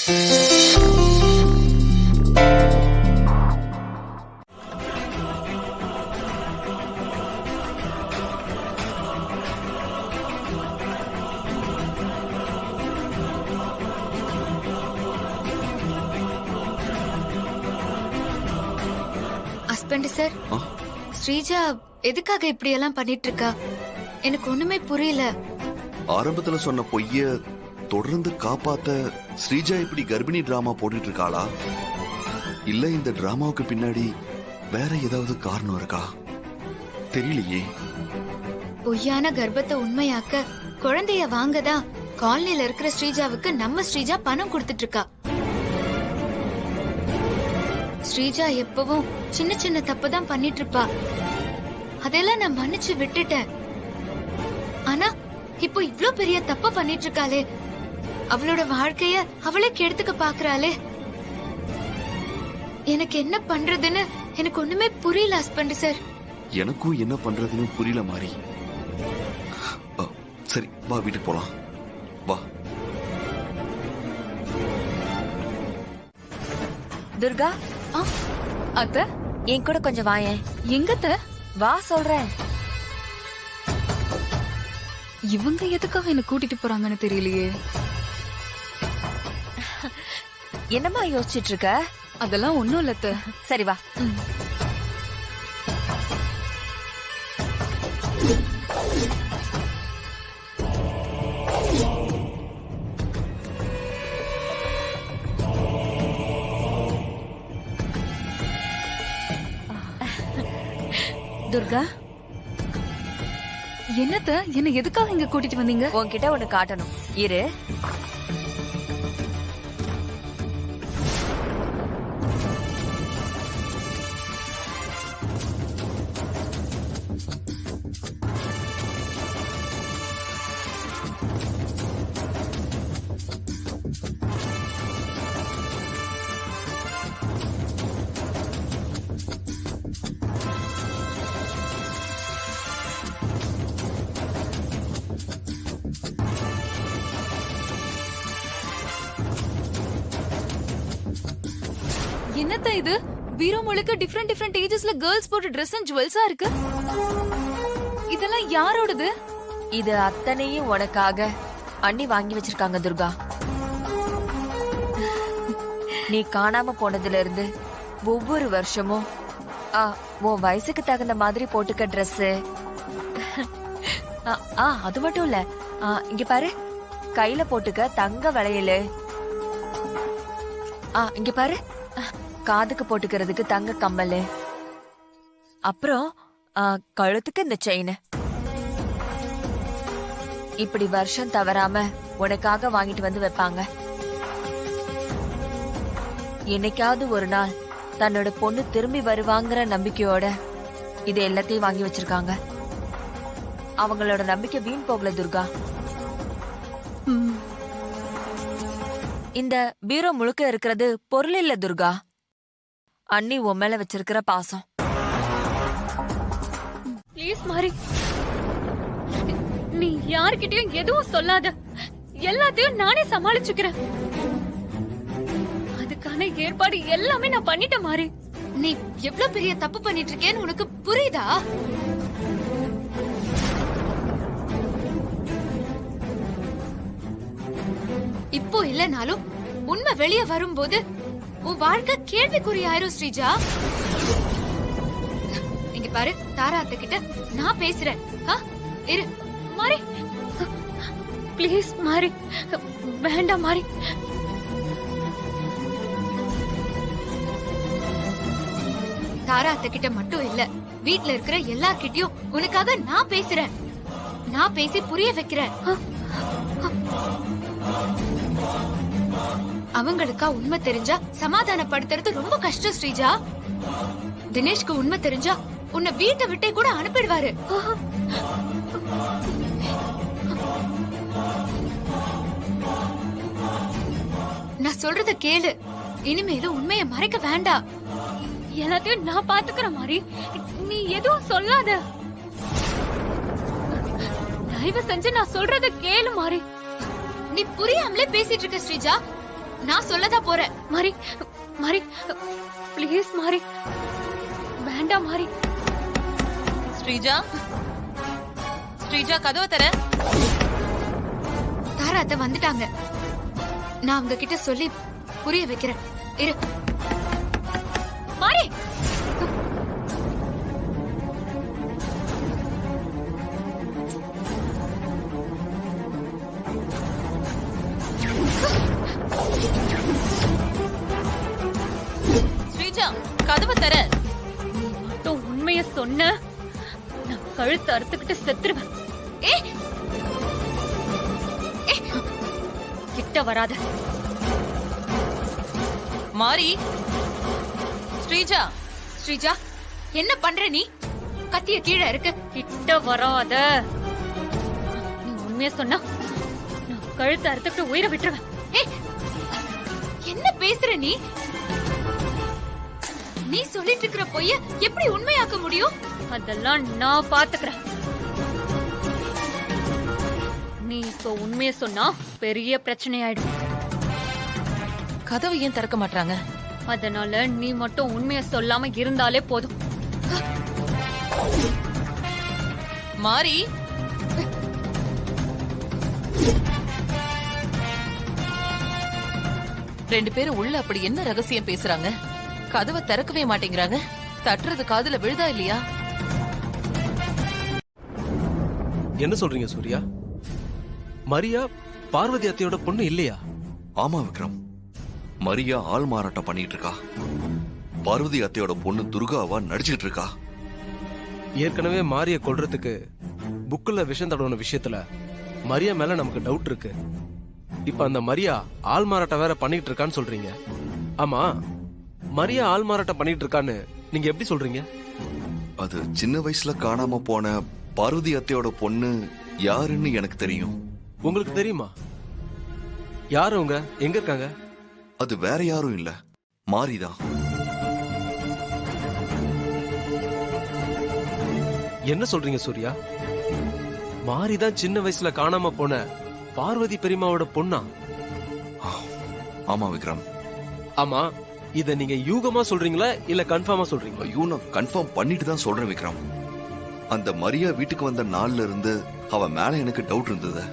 Husband sir, Sreeja எதுக்காக இப்படி எல்லாம் பண்ணிட்டு இருக்கா? எனக்கு ஒண்ணுமே புரியல. ஆரம்பத்துல சொன்ன பொய்ய தொடர்ந்து காப்பாத்த ஸ்ரீஜா இப்படி கர்ப்பிணி டிராமா போட்டுட்டு இருக்காளா? இல்ல இந்த டிராமாவுக்கு பின்னாடி வேற ஏதாவது காரணம் இருக்கா? தெரியலையே. பொய்யான கர்ப்பத்தை உண்மையாக்க குழந்தைய வாங்கதான் காலனில இருக்கிற ஸ்ரீஜாவுக்கு நம்ம ஸ்ரீஜா பணம் கொடுத்துட்டு இருக்கா. ஸ்ரீஜா எப்பவும் சின்ன சின்ன தப்பு தான் பண்ணிட்டு இருப்பா. அதெல்லாம் நான் மன்னிச்சு விட்டுட்டேன். ஆனா இப்போ இவ்ளோ பெரிய தப்ப பண்ணிட்டு இருக்காளே, அவளோட வாழ்க்கைய அவளே கெடுத்துக்க பாக்குறாளே. எனக்கு என்ன பண்றதுன்னு எனக்கு ஒண்ணுமே புரியல ஹஸ்பண்ட் சார். எனக்கும் என்ன பண்றதுன்னு புரியல மாதிரி. சரி வா, வீட்டுக்கு போலாம் வா. துர்கா, அத்த என் கூட கொஞ்சம் வாயேன். எங்கத்த? வா சொல்றேன். இவங்க எதுக்காக என்ன கூட்டிட்டு போறாங்கன்னு தெரியலையே. என்னம்மா யோசிச்சுட்டு இருக்க? அதெல்லாம் ஒண்ணும் இல்ல அத்த. சரி வா. துர்கா, என்னத்த என்ன எதுக்காக இங்க கூட்டிட்டு வந்தீங்க? உன்கிட்ட ஒண்ணு காட்டணும், இரு. என்னத்த இது? பீரோ முழுக்க டிஃபரெண்ட் டிஃபரெண்ட் ஏஜஸ்ல கேர்ள்ஸ் போட்ட ட்ரெஸ் அண்ட் ஜுவல்ஸா இருக்கு. இதெல்லாம் யாரோடது? இது அத்தனையும் உனக்காக அண்ணி வாங்கி வச்சிருக்காங்க துர்கா. நீ காணாம போனதுல இருந்து ஒவ்வொரு வருஷமும் உன் வயசுக்கு தகுந்த மாதிரி போட்டுக்க ட்ரெஸ். அது மட்டும் இல்ல, இங்க பாரு, கையில போட்டுக்க தங்க வளையலு. இங்க பாரு, காதுக்கு போட்டுக்கிறதுக்கு தங்க கம்மல். அப்புறம் கழுத்துக்கு இந்த செயின். இப்படி வருஷம் தவறாம உனக்காக வாங்கிட்டு வந்து வைப்பாங்க. என்னைக்காவது ஒரு நாள் தன்னோட பொண்ணு திரும்பி வருவாங்கிற நம்பிக்கையோட இது எல்லாத்தையும் வாங்கி வச்சிருக்காங்க. அவங்களோட நம்பிக்கை வீண் போகல துர்கா. இந்த பீரோ முழுக்க இருக்கிறது பொருள் இல்ல துர்கா, அண்ணி உன் மேல வச்சிருக்கிற பாசம். ப்ளீஸ் மாரி, நீ யார்கிட்டயும் எதுவும் சொல்லாத. எல்லாத்தையும் நானே சமாளிச்சுக்கிறேன். அதுக்கான ஏற்பாடு எல்லாமே நான் பண்ணிட்டேன் மாரி. நீ எவ்வளவு பெரிய தப்பு பண்ணிட்டு இருக்கேன்னு உனக்கு புரியுதா? இப்போ இல்லனாலும் உண்மை வெளியே வரும்போது உன் வாழ்க்கை கேள்விக்குறியாயிரும் ஸ்ரீஜா. இங்க பாரு, தாரா அத்தை கிட்ட நான் பேசுறேன். இரு மாரி, ப்ளீஸ் மாரி, வேண்டாம் மாரி. தாரா அத்தை கிட்ட மட்டும் இல்ல, வீட்ல இருக்கிற எல்லார்கிட்டயும் உனக்காக நான் பேசுறேன். நான் பேசி புரிய வைக்கிறேன். அவங்களுக்கா உண்மை தெரிஞ்சா சமாதானப்படுத்துறது ரொம்ப கஷ்டம் ஸ்ரீஜா. தினேஷ்க்கு உண்மை தெரிஞ்சா உன்னை வீட்டை விட்டே கூட அனுப்பிடுவாரு. நான் சொல்றத கேளு. இனிமேலும் உண்மையை மறைக்க வேண்டாம். எல்லாத்தையும் நான் பாத்துக்கிற மாதிரி நீ எதுவும் சொல்லாத. தயவு செஞ்சு நான் சொல்றத கேளு மாரி. நீ புரியாமலே பேசிட்டு இருக்க ஸ்ரீஜா. நான் சொல்லதான் போறேன். மாரி மாரி ப்ளீஸ் மாரி, வேண்டாம் மாரி. ஸ்ரீஜா, ஸ்ரீஜா கதவை தர. தாரா அத்தை வந்துட்டாங்க. நான் அவங்க கிட்ட சொல்லி புரிய வைக்கிறேன். இரு மாறி. ஸ்ரீஜா கதவை தர. நீ மட்டும் உண்மைய சொன்ன நான் கழுத்து அறுத்துக்கிட்டு செத்துருவேன். ஏய் கிட்ட வராத மாரி. ஸ்ரீஜா, ஸ்ரீஜா, என்ன பண்ற நீ? கத்திய கீழே இருக்கு. கிட்ட வராத. நீ உண்மைய சொன்னா நான் கழுத்து அறுத்துக்கிட்டு உயிரை விட்டுருவேன். ஏய், என்ன பேசுற நீ? நீ சொல்லிட்டு இருக்கிற பொய்ய எப்படி உண்மையாக்க முடியும்? அதெல்லாம் நான் பாத்துக்கிறேன். நீ இப்போ உண்மைய சொன்னா பெரிய பிரச்சனை ஆயிடும். கதவை ஏன் திறக்க மாட்டாங்க? அதனால நீ மட்டும் உண்மைய சொல்லாம இருந்தாலே போதும். மாரி, ரெண்டு பேரும் உள்ள அப்படி என்ன ரகசியம் பேசுறாங்க? கதவை திறக்கவே மாட்டேங்கிறாங்க. தட்டுறது காதுல விழுதா இல்லையா? என்ன சொல்றீங்க சூர்யா? மரியா பார்வதி அத்தையோட பொண்ணு இல்லையா? ஆமா விக்ரம், மரியா ஆள் மாறாட்டம் பண்ணிட்டு இருக்கா. பார்வதி அத்தையோட பொண்ணு துர்காவா நடிச்சிட்டு இருக்கா. ஏற்கனவே மாரிய கொல்றதுக்கு புக்குல விஷம் தடவின விஷயத்துல மரியா மேல நமக்கு டவுட் இருக்கு. இப்ப அந்த மரியா ஆள் மாறாட்டம் வேற பண்ணிட்டு இருக்கான்னு சொல்றீங்க. ஆமா, மரியா ஆள் மாறாட்டம் பண்ணிட்டு இருக்கான்னு நீங்க எப்படி சொல்றீங்க? அது சின்ன வயசுல காணாம போன பார்வதி அத்தையோட பொண்ணு யாருன்னு எனக்கு தெரியும். உங்களுக்கு தெரியுமா? யாரு அவங்க? எங்க இருக்காங்க? அது வேற யாரும் இல்ல, மாரிதான். என்ன சொல்றீங்க சூர்யா? மாரிதான் சின்ன வயசுல காணாம போன பார்வதி பெரியம்மாவோட பொண்ணா? ஆமா விக்ரம். ஆமா, இத நீங்க யூகமா சொல்றீங்களா இல்ல கன்ஃபார்மா சொல்றீங்களா? ஐயோ, நான் கன்ஃபார்ம் பண்ணிட்டு தான் சொல்றேன் விக்ரம். அந்த மரியா வீட்டுக்கு வந்த நாள்ல இருந்து அவ மேல எனக்கு டவுட் இருந்தது.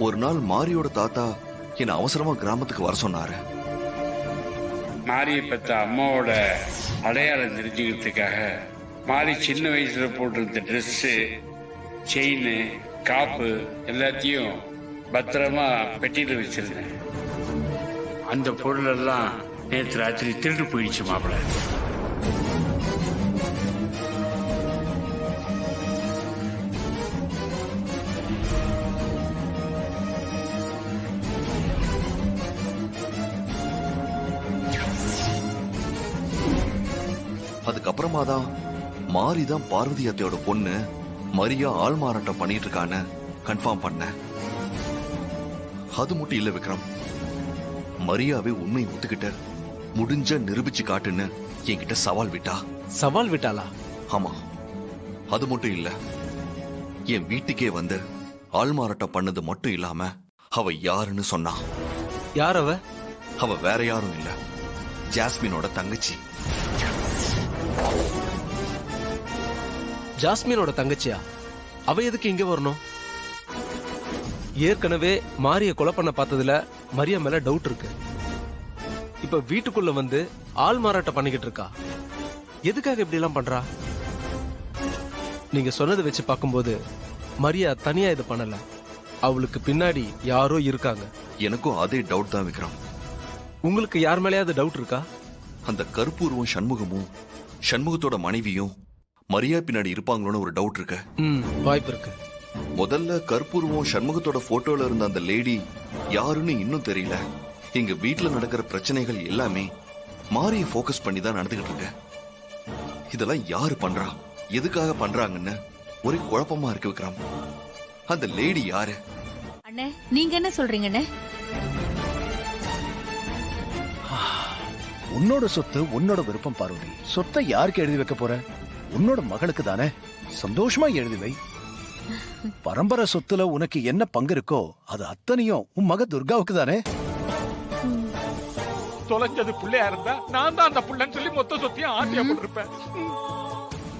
ஒரு நாள் மாரியோட தாத்தா என்ன அவசரமா கிராமத்துக்கு வர சொன்னாரு. மாரியை பெற்ற அம்மாவோட அடையாளம் தெரிஞ்சுக்கிறதுக்காக மாரி சின்ன வயசுல போட்டிருந்த ட்ரெஸ்ஸு, செயின், காப்பு எல்லாத்தையும் பத்திரமா பெட்டியில வச்சிருந்தேன். அந்த பொருள் எல்லாம் நேற்று ராத்திரி திருட்டு போயிடுச்சு மாப்பிள்ள. அதுக்கப்புறமா தான் மாரிதான் பார்வதி அத்தையோட பொண்ணு, மரியா ஆள் மாறாட்டம் பண்ணிட்டு இருக்கான்னு கன்ஃபார்ம் பண்ண. அது மட்டும் இல்ல விக்ரம், மரியாவே உண்மை ஒத்துக்கிட்ட முடிஞ்ச நிரூபிச்சு காட்டுன்னு என்கிட்ட சவால் விட்டா. சவால் விட்டாளா? ஆமா, அது மட்டும் இல்ல, என் வீட்டுக்கே வந்து ஆள் மாறாட்டம் பண்ணது மட்டும் இல்லாம அவ யாருன்னு சொன்னா. யார் அவ? அவ வேற யாரும் இல்ல, ஜாஸ்மினோட தங்கச்சி. ஜாஸ்மினோட தங்கச்சியா? அவ எதுக்கு இங்க வரணும்? ஏற்கனவே மாரிய கொலை பண்ண பார்த்ததுல மரியா மேல டவுட் இருக்கு. இப்ப வீட்டுக்குள்ள வந்து ஆள் மாறாட்டம் பண்ணிக்கிட்டு இருக்கா. எதுக்காக இப்படி எல்லாம் பண்றா? நீங்க சொன்னதை வச்சு பார்க்கும்போது மரியா தனியா இது பண்ணல, அவளுக்கு பின்னாடி யாரோ இருக்காங்க. எனக்கும் அதே டவுட் தான் விக்ரம். உங்களுக்கு யார் மேலயாவது டவுட் இருக்கா? அந்த கருப்பூர்வம் சண்முகமும் சண்முகத்தோட மனைவியும் மரியா பின்னாடி இருப்பாங்களோன்னு ஒரு டவுட் இருக்கு. வாய்ப்பு இருக்கு. முதல்ல கருப்பூர்வம் சண்முகத்தோட போட்டோல இருந்த அந்த லேடி யாருன்னு இன்னும் தெரியல. எங்க வீட்டுல நடக்கிற பிரச்சனைகள் எல்லாமே மாரியை போக்கஸ் பண்ணி தான் நடந்துகிட்டு இருக்கு. இதெல்லாம் யாரு பண்றா, எதுக்காக பண்றாங்கன்னு ஒரே குழப்பமா இருக்கு விக்ரம். அந்த லேடி யாரு? அண்ணே, நீங்க என்ன சொல்றீங்கண்ணே? உன்னோட சொத்து உன்னோட விருப்பம் பார்வதி. சொத்தை யாருக்கு எழுதி வைக்க போற? உன்னோட மகளுக்கு தானே. சந்தோஷமா எழுதி வை. பரம்பரை சொத்துல உனக்கு என்ன பங்கு இருக்கோ அது அத்தனையும் உன் மக துர்காவுக்கு தானே. தொலைஞ்சது புள்ளையா இருந்தா நான் தான் அந்த புள்ளன்னு சொல்லி மொத்த சொத்தையும் ஆட்டியா போட்டிருப்பேன்.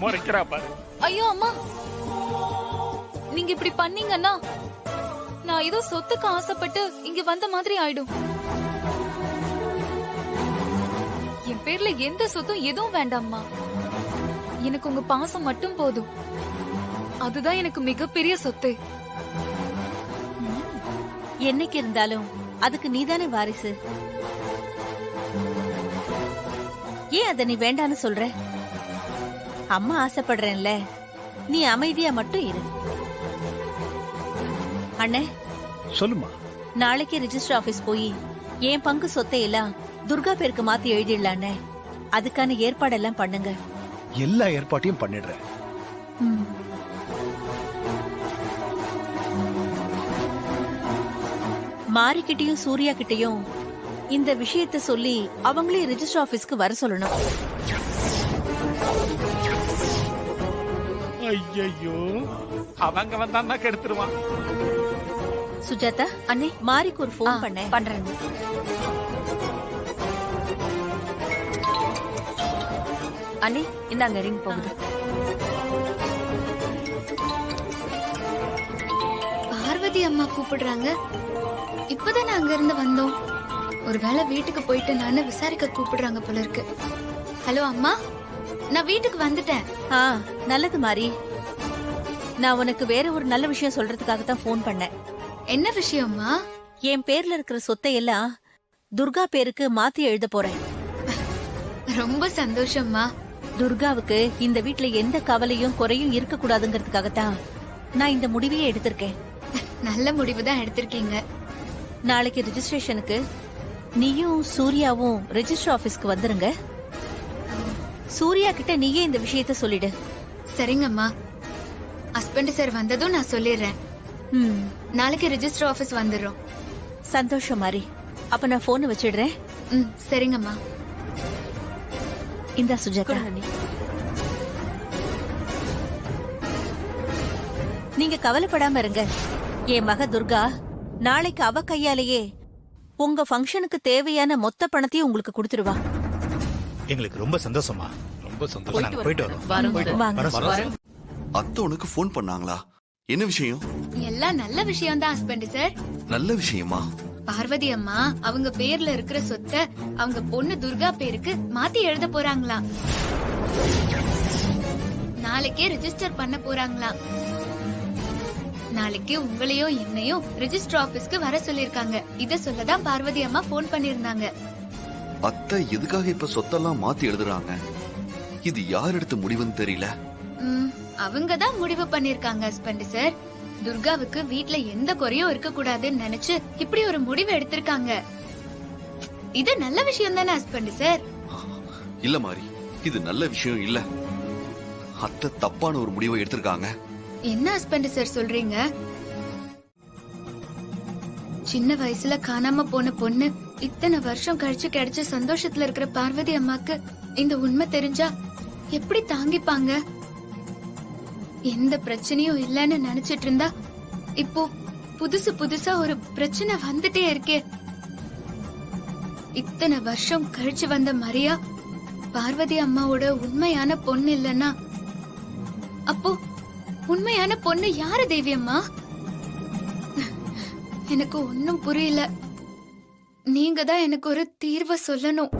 முறைக்கிறா பாரு. ஐயோ அம்மா, நீங்க இப்படி பண்ணீங்கன்னா நான் ஏதோ சொத்துக்கு ஆசைப்பட்டு இங்க வந்த மாதிரி ஆயிடும். என் பேர்ல எந்த சொத்தும் எதுவும் வேண்டாம்மா. எனக்கு உங்க பாசம் மட்டும் போதும். அதுதான் எனக்கு மிகப்பெரிய சொத்து. என்னைக்கு இருந்தாலும் அதுக்கு நீதானே வாரிசு. ஏன் அத நீ வேண்டான்னு சொல்ற? அம்மா ஆசைப்படுறேன்ல, நீ அமைதியா மட்டும் இரு. அண்ணே, சொல்லுமா. நாளைக்கு ரெஜிஸ்டர் ஆபீஸ் போய் என் பங்கு சொத்தை எல்லாம் துர்கா பேருக்கு மாத்தி எழுதிடலானே. அதுக்கான ஏற்பாடெல்லாம் பண்ணுங்க. எல்லா ஏற்பாட்டையும் பண்ணிடுறேன். ம். மாரிக்கிட்டையும் சூர்யா கிட்டையும் இந்த விஷயத்தை சொல்லி அவங்களே ரெஜிஸ்டர் ஆபீஸ்க்கு வர சொல்லணும். ஐயோ, அவங்க வந்தா கெடுத்துருவான். சுஜாதா, அண்ணே, மாரிக்கு ஒரு போன் பண்ண. பண்றேன். அண்ணே, இந்தாங்க ரிங் போகுது. பார்வதி அம்மா கூப்பிடுறாங்க. இப்பதான் அங்க இருந்து வந்தோம். ஒருவேளை வீட்டுக்கு போயிட்டு நானு விசாரிக்க கூப்பிடுறாங்க போல இருக்கு. ஹலோ அம்மா, நான் வீட்டுக்கு வந்துட்டேன். நல்லது மாரி. நான் உனக்கு வேற ஒரு நல்ல விஷயம் சொல்றதுக்காக தான் போன் பண்ணேன். என்ன விஷயம்மா? என் பேர்ல இருக்கிற சொத்தை எல்லாம் துர்கா பேருக்கு மாத்தி எழுத போறேன். ரொம்ப சந்தோஷம்மா. துர்காவுக்கு இந்த வீட்ல எந்த கவலையும் குறையும் இருக்க கூடாதுங்கிறதுக்காகத்தான் நான் இந்த முடிவையே எடுத்திருக்கேன். நல்ல முடிவு தான் எடுத்திருக்கீங்க. நாளைக்கு ரெஜிஸ்ட்ரேஷனுக்கு நீயும் சூர்யாவும் ரெஜிஸ்டர் ஆபீஸ்க்கு வந்துருங்க. சூர்யா கிட்ட நீயே இந்த விஷயத்த சொல்லிடு. சரிங்கம்மா. ஹஸ்பண்ட் சார் வந்ததும் நான் சொல்லிடுறேன். நாளைக்கு ரெஜிஸ்டர் ஆபீஸ் வந்துடுறோம். சந்தோஷம் மாரி. அப்ப நான் போன் வச்சிடுறேன். சரிங்கம்மா. இந்த சுஜாதா, நீங்க கவலைப்படாம இருங்க. என் மக துர்கா நாளைக்கு அவ கையாலேயே உங்க ஃபங்க்ஷனுக்கு தேவையான மொத்த பணத்தையும் உங்களுக்கு கொடுத்துருவா. எங்களுக்கு ரொம்ப சந்தோஷமா. ரொம்ப சந்தோஷம். நாங்க போயிட்டு வரோம். வாங்க. அத்தை உனக்கு ஃபோன் பண்ணாங்களா? என்ன விஷயம்? எல்லாம் நல்ல விஷயம் தான் ஹஸ்பண்ட் சார். நல்ல விஷயமா? பார்வதி அம்மா அவங்க பேர்ல இருக்கிற சொத்தை அவங்க பொண்ணு துர்கா பேருக்கு மாத்தி எழுத போறாங்களாம். நாளைக்கே ரெஜிஸ்டர் பண்ண போறாங்களாம். நாளைக்கு உங்களையும் என்னையும் ரெஜிஸ்டர் ஆபீஸ்க்கு வர சொல்லிருக்காங்க. இத சொல்லதான் பார்வதி அம்மா போன் பண்ணிருந்தாங்க. அத்தை எதுக்காக இப்ப சொத்தெல்லாம் மாத்தி எழுதுறாங்க? இது யார் எடுத்த முடிவுன்னு தெரியல. அவங்க தான் முடிவு பண்ணிருக்காங்க ஹஸ்பண்ட் சார். துர்காவுக்கு வீட்ல எந்த குறையும் இருக்க கூடாதுன்னு நினைச்சு இப்படி ஒரு முடிவு எடுத்திருக்காங்க. இது நல்ல விஷயம் தானே ஹஸ்பண்ட் சார்? இல்ல மாறி, இது நல்ல விஷயம் இல்ல. அத்தை தப்பான ஒரு முடிவை எடுத்திருக்காங்க. என்ன ஹஸ்பண்ட் சார் சொல்றீங்க? சின்ன வயசுல காணாம போன பொண்ணு இத்தனை வருஷம் கழிச்சு கிடைச்ச சந்தோஷத்துல இருக்கிற பார்வதி அம்மாக்கு இந்த உண்மை தெரிஞ்சா எப்படி தாங்கிப்பாங்க? எந்த பிரச்சனையும் இல்லன்னு நினைச்சிட்டு இருந்தா இப்போ புதுசா ஒரு பிரச்சனை வந்துட்டே இருக்கே. இத்தனை வருஷம் கழிச்சு வந்த மரியா பார்வதி அம்மாவோட உண்மையான பொண்ணு இல்லன்னா அப்போ உண்மையான பொண்ணு யாரு தேவி அம்மா? எனக்கு ஒன்னும் புரியல. நீங்க தான் எனக்கு ஒரு தீர்வை சொல்லணும்.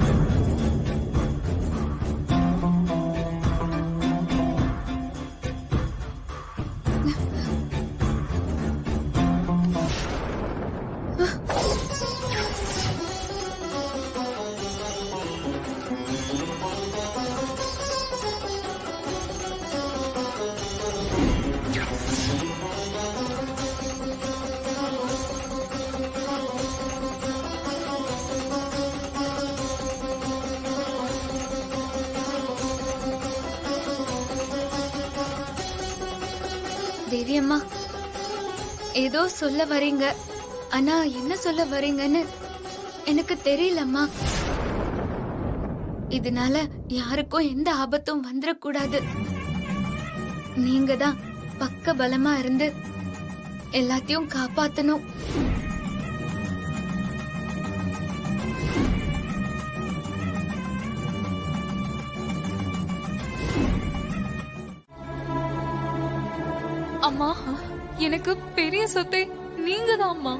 தேவி அம்மா, ஏதோ சொல்ல வரீங்க. ஆனா என்ன சொல்ல வரீங்கன்னு எனக்கு தெரியலம்மா. இதனால யாருக்கும் எந்த ஆபத்தும் வந்துடக்கூடாது. நீங்க தான் பக்க பலமா இருந்து எல்லாத்தையும் காப்பாத்தணும். அம்மா எனக்கு பெரிய சொத்தை நீங்க தான்மா.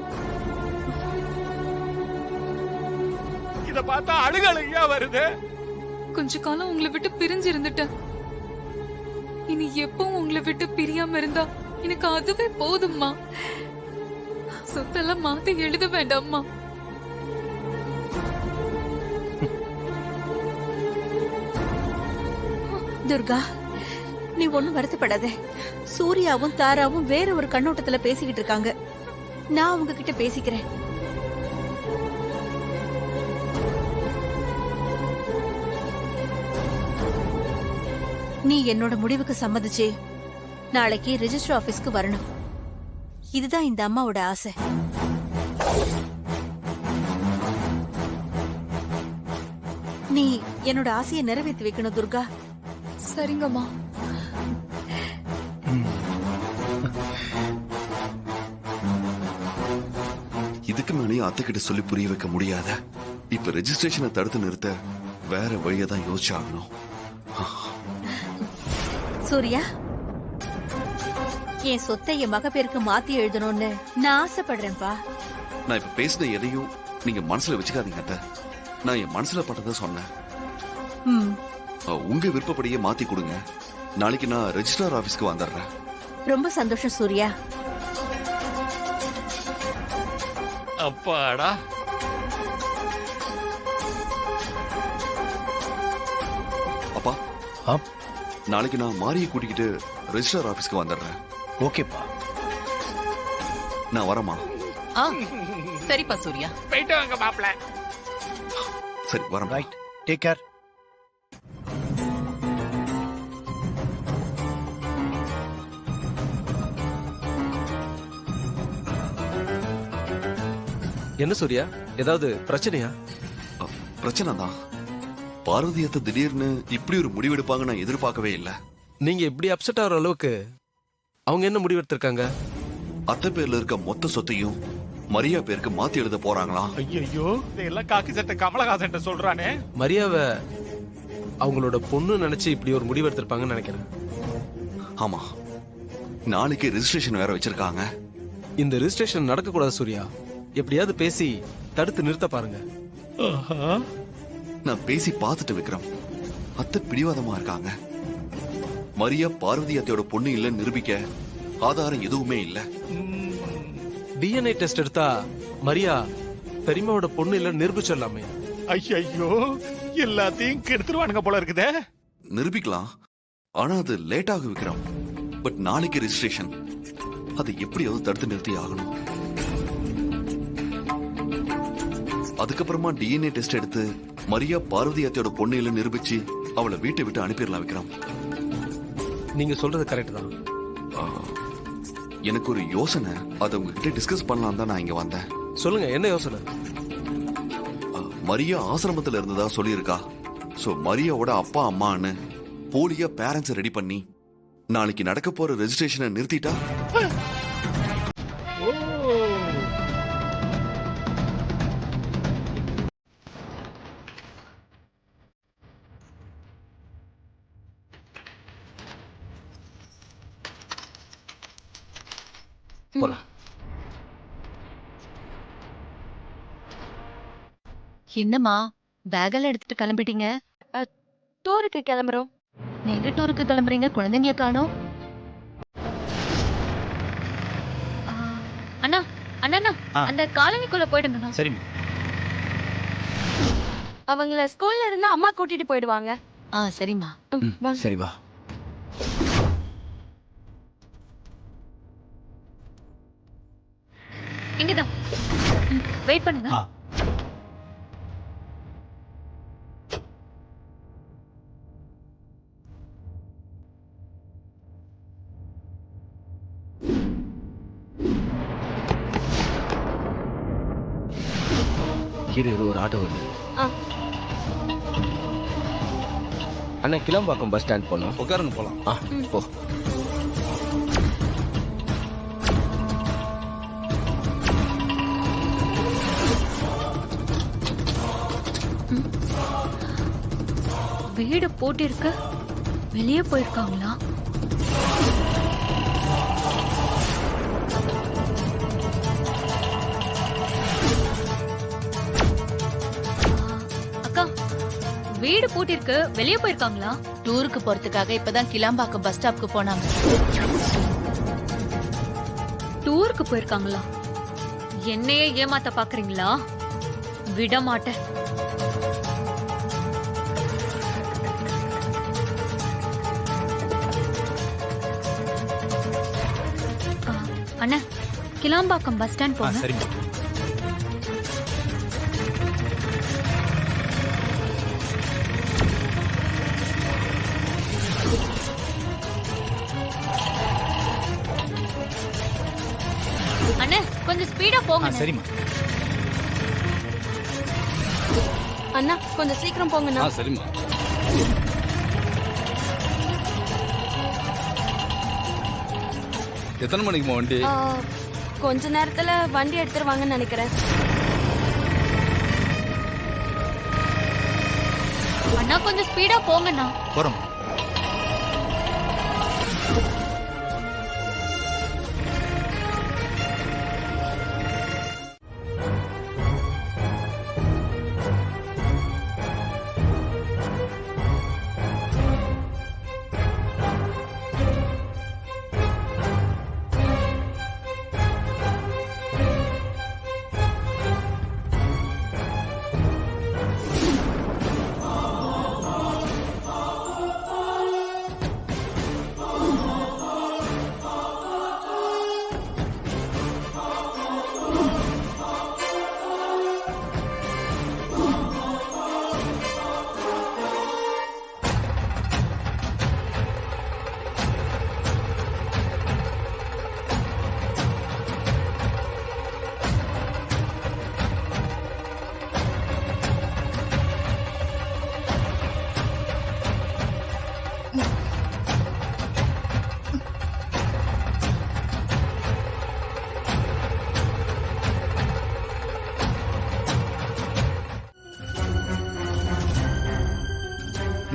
இத பார்த்தா அழுகழுகையா வருது. கொஞ்ச காலம் உங்களை விட்டு பிரிஞ்சு இருந்துட்டேன். இனி எப்பவும் உங்களை விட்டு பிரியாம இருந்தா எனக்கு அதுவே போதும்மா. சொத்தெல்லாம் மாத்தி எழுத வேண்டாம்மா. துர்கா, நீ ஒண்ணும் வருத்தப்படாத. சூர்யாவும் தாராவும் வேற ஒரு கண்ணோட்டத்துல பேசிக்கிட்டு இருக்காங்க. நான் அவங்க கிட்ட பேசிக்கிறேன். நீ என்னோட முடிவுக்கு சம்மதிச்சு நாளைக்கு ரெஜிஸ்டர் ஆபீஸ்க்கு வரணும். இதுதான் இந்த அம்மாவோட ஆசை. நீ என்னோட ஆசையை நிறைவேற்றி வைக்கணும் துர்கா. சரிங்கம்மா. இதுக்கு மேலேயும் அத்தைக்கிட்ட சொல்லி புரிய வைக்க முடியாத. இப்ப ரெஜிஸ்ட்ரேஷனை தடுத்து நிறுத்த வேற வழியை தான் யோசிச்சாகணும். சூர்யா, என் சொத்தை என் மக பேருக்கு மாத்தி எழுதணும்னு நான் ஆசைப்படுறேன்பா. நான் இப்ப பேசின எதையும் நீங்க மனசுல வச்சுக்காதீங்க அத்தை. நான் என் மனசுல பட்டதை சொன்னேன். ம், உங்க விருப்பப்படியே மாத்தி கொடுங்க. நாளைக்கு நான் ரெஜிஸ்ட்ரார் ஆபீஸ்க்கு வந்துடுறேன். ரொம்ப சந்தோஷம் சூர்யா. அப்பாடா. அப்பா, நாளைக்கு நான் மாரியை கூட்டிக்கிட்டு ரெஜிஸ்ட்ரார் ஆபீஸ்க்கு வந்துடுறேன். ஓகேப்பா. நான் வரமா? சரிப்பா சூர்யா. போயிட்டு வாங்க மாப்ள. சரி வரேன். Right, take care. என்ன சூர்யா, ஏதாவது பிரச்சனையா? பிரச்சனை தான். பார்வதி அத்தை திடீர்னு இப்படி ஒரு முடிவெடுப்பாங்க நான் எதிர்பார்க்கவே இல்லை. நீங்க இப்படி அப்செட் ஆகிற அளவுக்கு அவங்க என்ன முடிவெடுத்திருக்காங்க? அத்தை பேர்ல இருக்க மொத்த சொத்தையும் மரியா பேருக்கு மாத்தி எழுத போறாங்களாம். ஐயோ, இதெல்லாம் காக்கி சட்டை கமலஹாசன் சொல்றானே. மரியாவை அவங்களோட பொண்ணு நினைச்சு இப்படி ஒரு முடிவு எடுத்திருப்பாங்கன்னு நினைக்கிறேன். ஆமா, நாளைக்கு ரெஜிஸ்ட்ரேஷன் வேற வச்சிருக்காங்க. இந்த ரெஜிஸ்ட்ரேஷன் நடக்க கூடாது சூர்யா. எப்படியாவது பேசி தடுத்து நிறுத்த பாருங்க. நான் பேசி பார்த்துட்டு விக்ரம். அத்தை பிடிவாதமா இருக்காங்க. மரியா பார்வதி அத்தையோட பொண்ணு இல்லைன்னு நிரூபிக்க ஆதாரம் எதுவுமே இல்ல. டிஎன்ஏ டெஸ்ட் எடுத்தா மரியா பெரியம்மாவோட பொண்ணு இல்ல நிரூபிச்சிடலாமே. ஐயோ, எல்லாத்தையும் கெடுத்துருவானுங்க போல இருக்குதே. நிரூபிக்கலாம், ஆனா அது லேட் ஆகும் விக்ரம். பட் நாளைக்கு ரெஜிஸ்ட்ரேஷன், அதை எப்படியாவது தடுத்து நிறுத்தி ஆகணும். அதுக்கப்புறமா டிஎன்ஏ டெஸ்ட் எடுத்து மரியா பார்வதி அத்தையோட பொண்ணு இல்ல நிரூபிச்சு அவளை வீட்டை விட்டு அனுப்பிடலாம் விக்ரம். நீங்க சொல்றது கரெக்ட் தான். எனக்கு ஒரு யோசனை, அதை உங்ககிட்ட டிஸ்கஸ் பண்ணலாம் தான் நான் இங்க வந்தேன். சொல்லுங்க, என்ன யோசனை? மரியா ஆசிரமத்துல இருந்ததா சொல்லியிருக்கா. சோ மரியாவோட அப்பா அம்மான்னு போலியா பேரண்ட்ஸ் ரெடி பண்ணி நாளைக்கு நடக்க போற ரெஜிஸ்ட்ரேஷனை நிறுத்திட்டா. என்னம்மா பேக்கெல்லாம் எடுத்துட்டு கிளம்பிட்டீங்க? டூருக்கு கிளம்புறோம். எங்க டூருக்கு கிளம்புறீங்க? குழந்தைங்க காணோம். அண்ணா அண்ணா அந்த காலனிக்குள்ள போயிடுங்கண்ணா. சரி. அவங்கள ஸ்கூல்ல இருந்து அம்மா கூட்டிட்டு போயிடுவாங்க. சரிம்மா. சரி வா. இங்கதான் வெயிட் பண்ணுங்க. கீழே ஒரு ஆட்டோ வருது. அண்ணா கிளம்பாக்கம் பஸ் ஸ்டாண்ட் போனோம். உட்காருங்க போலாம். போ. வீடு போட்டிருக்கு, வெளியே போயிருக்காங்களா? வீடு பூட்டிருக்கு, வெளியே போயிருக்காங்களா? டூருக்கு போறதுக்காக இப்பதான் கிளாம்பாக்கம் பஸ் ஸ்டாப்க்கு போனாங்க. டூருக்கு போயிருக்காங்களா? என்னையே ஏமாத்த பாக்குறீங்களா? விட மாட்டேன். அண்ணா, கிளாம்பாக்கம் பஸ் ஸ்டாண்ட் போங்க. சரிம்மா. அண்ணா, கொஞ்சம் ஸ்பீடா போங்க. சரிம்மா. அண்ணா, கொஞ்சம் சீக்கிரம் போங்கண்ணா. சரிம்மா. எத்தனை மணிக்குமா வண்டி? கொஞ்ச நேரத்துல வண்டி எடுத்துருவாங்கன்னு நினைக்கிறேன். அண்ணா, கொஞ்சம் ஸ்பீடா போங்கண்ணா. போறோம்.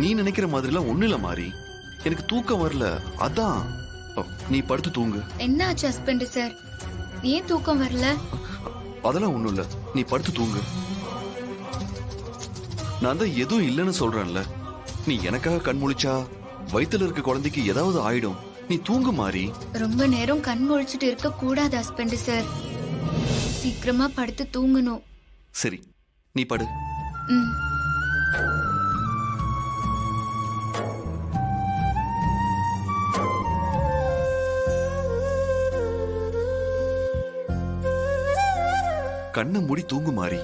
நீ நினைக்கிற மாதிரிலாம் ஒண்ணு இல்ல மாறி. எனக்கு தூக்கம் வரல, அதான். நீ படுத்து தூங்கு. என்ன ஆச்சு ஹஸ்பண்ட் சார்? ஏன் தூக்கம் வரல? அதெல்லாம் ஒண்ணும் இல்ல, நீ படுத்து தூங்கு. நான் தான் எதுவும் இல்லைன்னு சொல்றேன்ல. நீ எனக்காக கண் முழிச்சா வயித்துல இருக்க குழந்தைக்கு ஏதாவது ஆயிடும். நீ தூங்கு மாறி. ரொம்ப நேரம் கண் முழிச்சிட்டு இருக்க கூடாது ஹஸ்பண்ட் சார். சீக்கிரமா படுத்து தூங்கணும். சரி, நீ படு. ம். கண்ணை மூடி தூங்கு மாறி.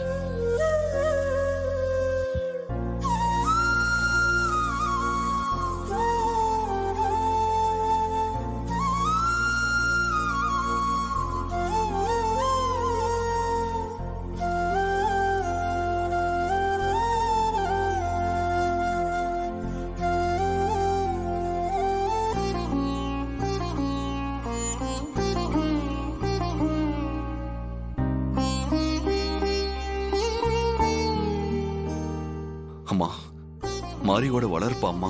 அம்மா, மாரியோட வளர்ப்பு அம்மா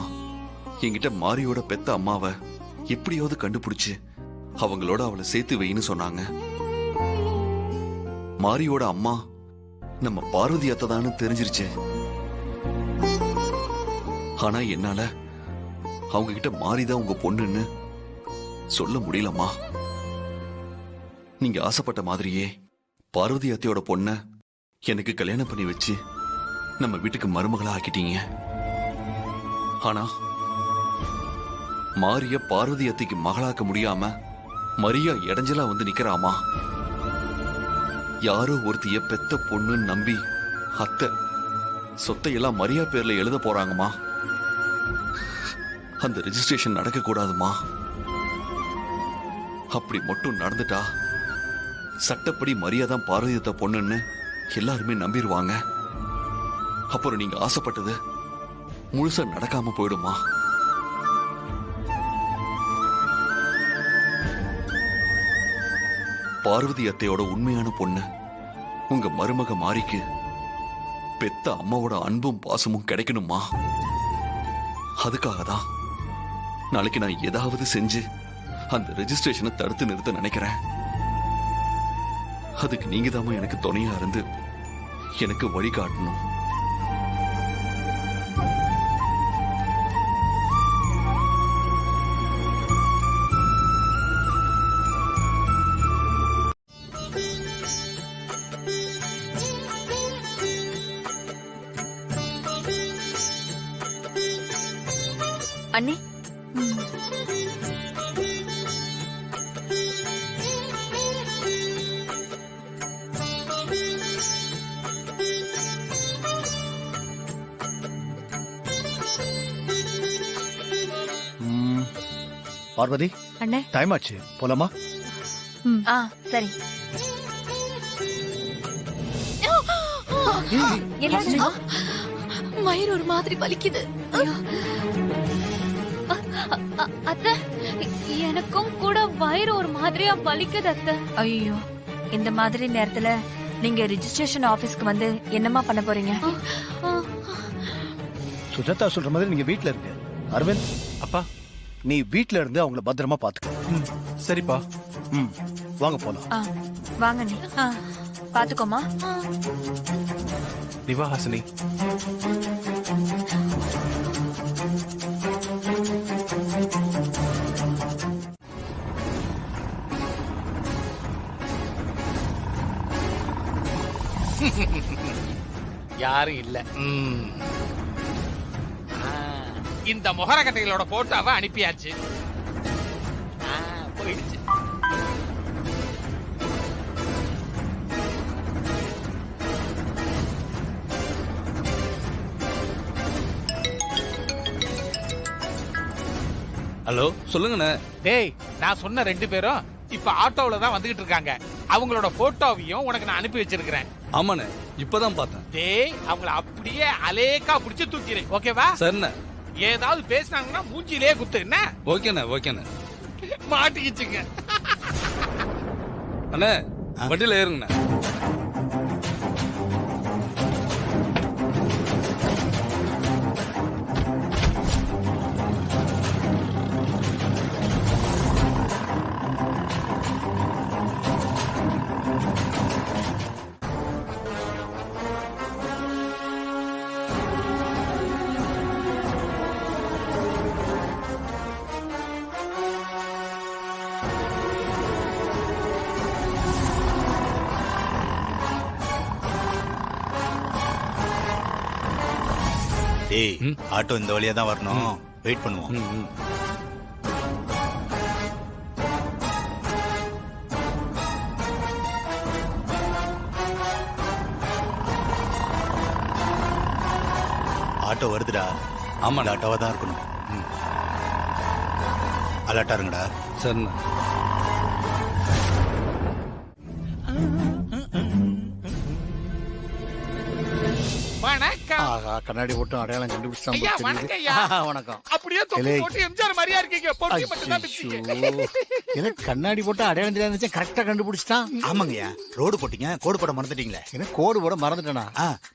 என்கிட்ட மாரியோட பெத்த அம்மாவை எப்படியாவது கண்டுபிடிச்சு அவங்களோட அவளை சேர்த்து வைன்னு சொன்னாங்க. மாரியோட அம்மா நம்ம பார்வதி அத்தைதான்னு தெரிஞ்சிருச்சு. ஆனா என்னால அவங்க கிட்ட மாரிதான் உங்க பொண்ணுன்னு சொல்ல முடியலம்மா. நீங்க ஆசைப்பட்ட மாதிரியே பார்வதி அத்தையோட பொண்ண எனக்கு கல்யாணம் பண்ணி வச்சு நம்ம வீட்டுக்கு மருமகளா ஆக்கிட்டீங்க. ஆனா மாரிய பார்வதி அத்தைக்கு மகளாக்க முடியாம மரியா இடைஞ்சலா வந்து நிக்கிறாமா. யாரோ ஒருத்திய பெத்த பொண்ணுன்னு நம்பி அத்தை சொத்தையெல்லாம் மரியா பேர்ல எழுத போறாங்கம்மா. அந்த ரெஜிஸ்ட்ரேஷன் நடக்க கூடாதுமா. அப்படி மட்டும் நடந்துட்டா சட்டப்படி மரியா தான் பார்வதி அத்தை பொண்ணுன்னு எல்லாருமே நம்பிடுவாங்க. அப்புறம் நீங்க ஆசைப்பட்டது முழுசா நடக்காம போயிடுமா. பார்வதி அத்தையோட உண்மையான பொண்ணு உங்க மருமக மாரிக்கு பெத்த அம்மாவோட அன்பும் பாசமும் கிடைக்கணுமா. அதுக்காக தான் நாளைக்கு நான் ஏதாவது செஞ்சு அந்த ரெஜிஸ்ட்ரேஷனை தடுத்து நிறுத்த நினைக்கிறேன். அதுக்கு நீங்க தான் எனக்கு துணையா இருந்து எனக்கு வழிகாட்டணும். அண்ணி பார்வதி அண்ணே டைம் ஆச்சு போலாமா? ஆ சரி. என்னாச்சு? வயிறு ஒரு மாதிரி வலிக்குது. அத்தை எனக்கும் கூட வயிறு ஒரு மாதிரியா வலிக்குது அத்தை. ஐயோ, இந்த மாதிரி நேரத்துல நீங்க ரிஜிஸ்ட்ரேஷன் ஆபீஸ்க்கு வந்து என்னமா பண்ண போறீங்க? சுஜாதா சொல்ற மாதிரி நீங்க வீட்ல இருங்க. அரவிந்த் அப்பா. நீ வீட்ல இருந்து அவங்கள பத்திரமா பாத்துக்க. சரிப்பா. வாங்க போலாம். வாங்க நீ. பாத்துக்கோமா. நீ வா ஹாசினி. யாரும் இல்ல. இந்த முகரக்கட்டைகளோட போட்டோவை அனுப்பியாச்சு. போயிடுச்சு. ஹலோ சொல்லுங்கண்ணே. டேய், நான் சொன்ன 2 பேரும் இப்ப ஆட்டோல தான் வந்துகிட்டு இருக்காங்க. அவங்களோட போட்டோவையும் உனக்கு நான் அனுப்பி வச்சிருக்கிறேன். ஆமாண்ணே, இப்பதான் பார்த்தேன். டேய், அவங்கள அப்படியே அலேக்கா பிடிச்சு தூக்கிறேன். ஓகேவா? சரிண்ணே. ஏதாவது பேசினாங்கன்னா மூஞ்சிலே குத்து. என்ன? ஓகேண்ணே ஓகேண்ணே. மாட்டிக்கிச்சுங்க. அண்ணே வண்டியில ஏறுங்கண்ணே. டேய், ஆட்டோ இந்த வழியா தான் வரணும். வெயிட் பண்ணுவோம். ஆட்டோ வருதுடா. ஆமா, ஆட்டோவா தான் இருக்கணும். அலர்ட்டா இருங்கடா. சரிண்ணே. வணக்கம். கண்ணாடி போட்டு அடையாளம் ஐயா, கண்டுபிடிச்சான். வணக்கம் ஐயா. வணக்கம். அப்படியே தொப்பி போட்டு எம்ஜிஆர் மாதிரியா இருக்கீங்க. பொட்டி மட்டும் தான் பிடிச்சீங்க. எனக்கு கண்ணாடி போட்டு அடையாளம் தெரியாத கரெக்டா கண்டுபிடிச்சிட்டான். ஆமாங்கய்யா, ரோடு போட்டீங்க, கோடு போட மறந்துட்டீங்களே. எனக்கு கோடு போட மறந்துட்டேனா?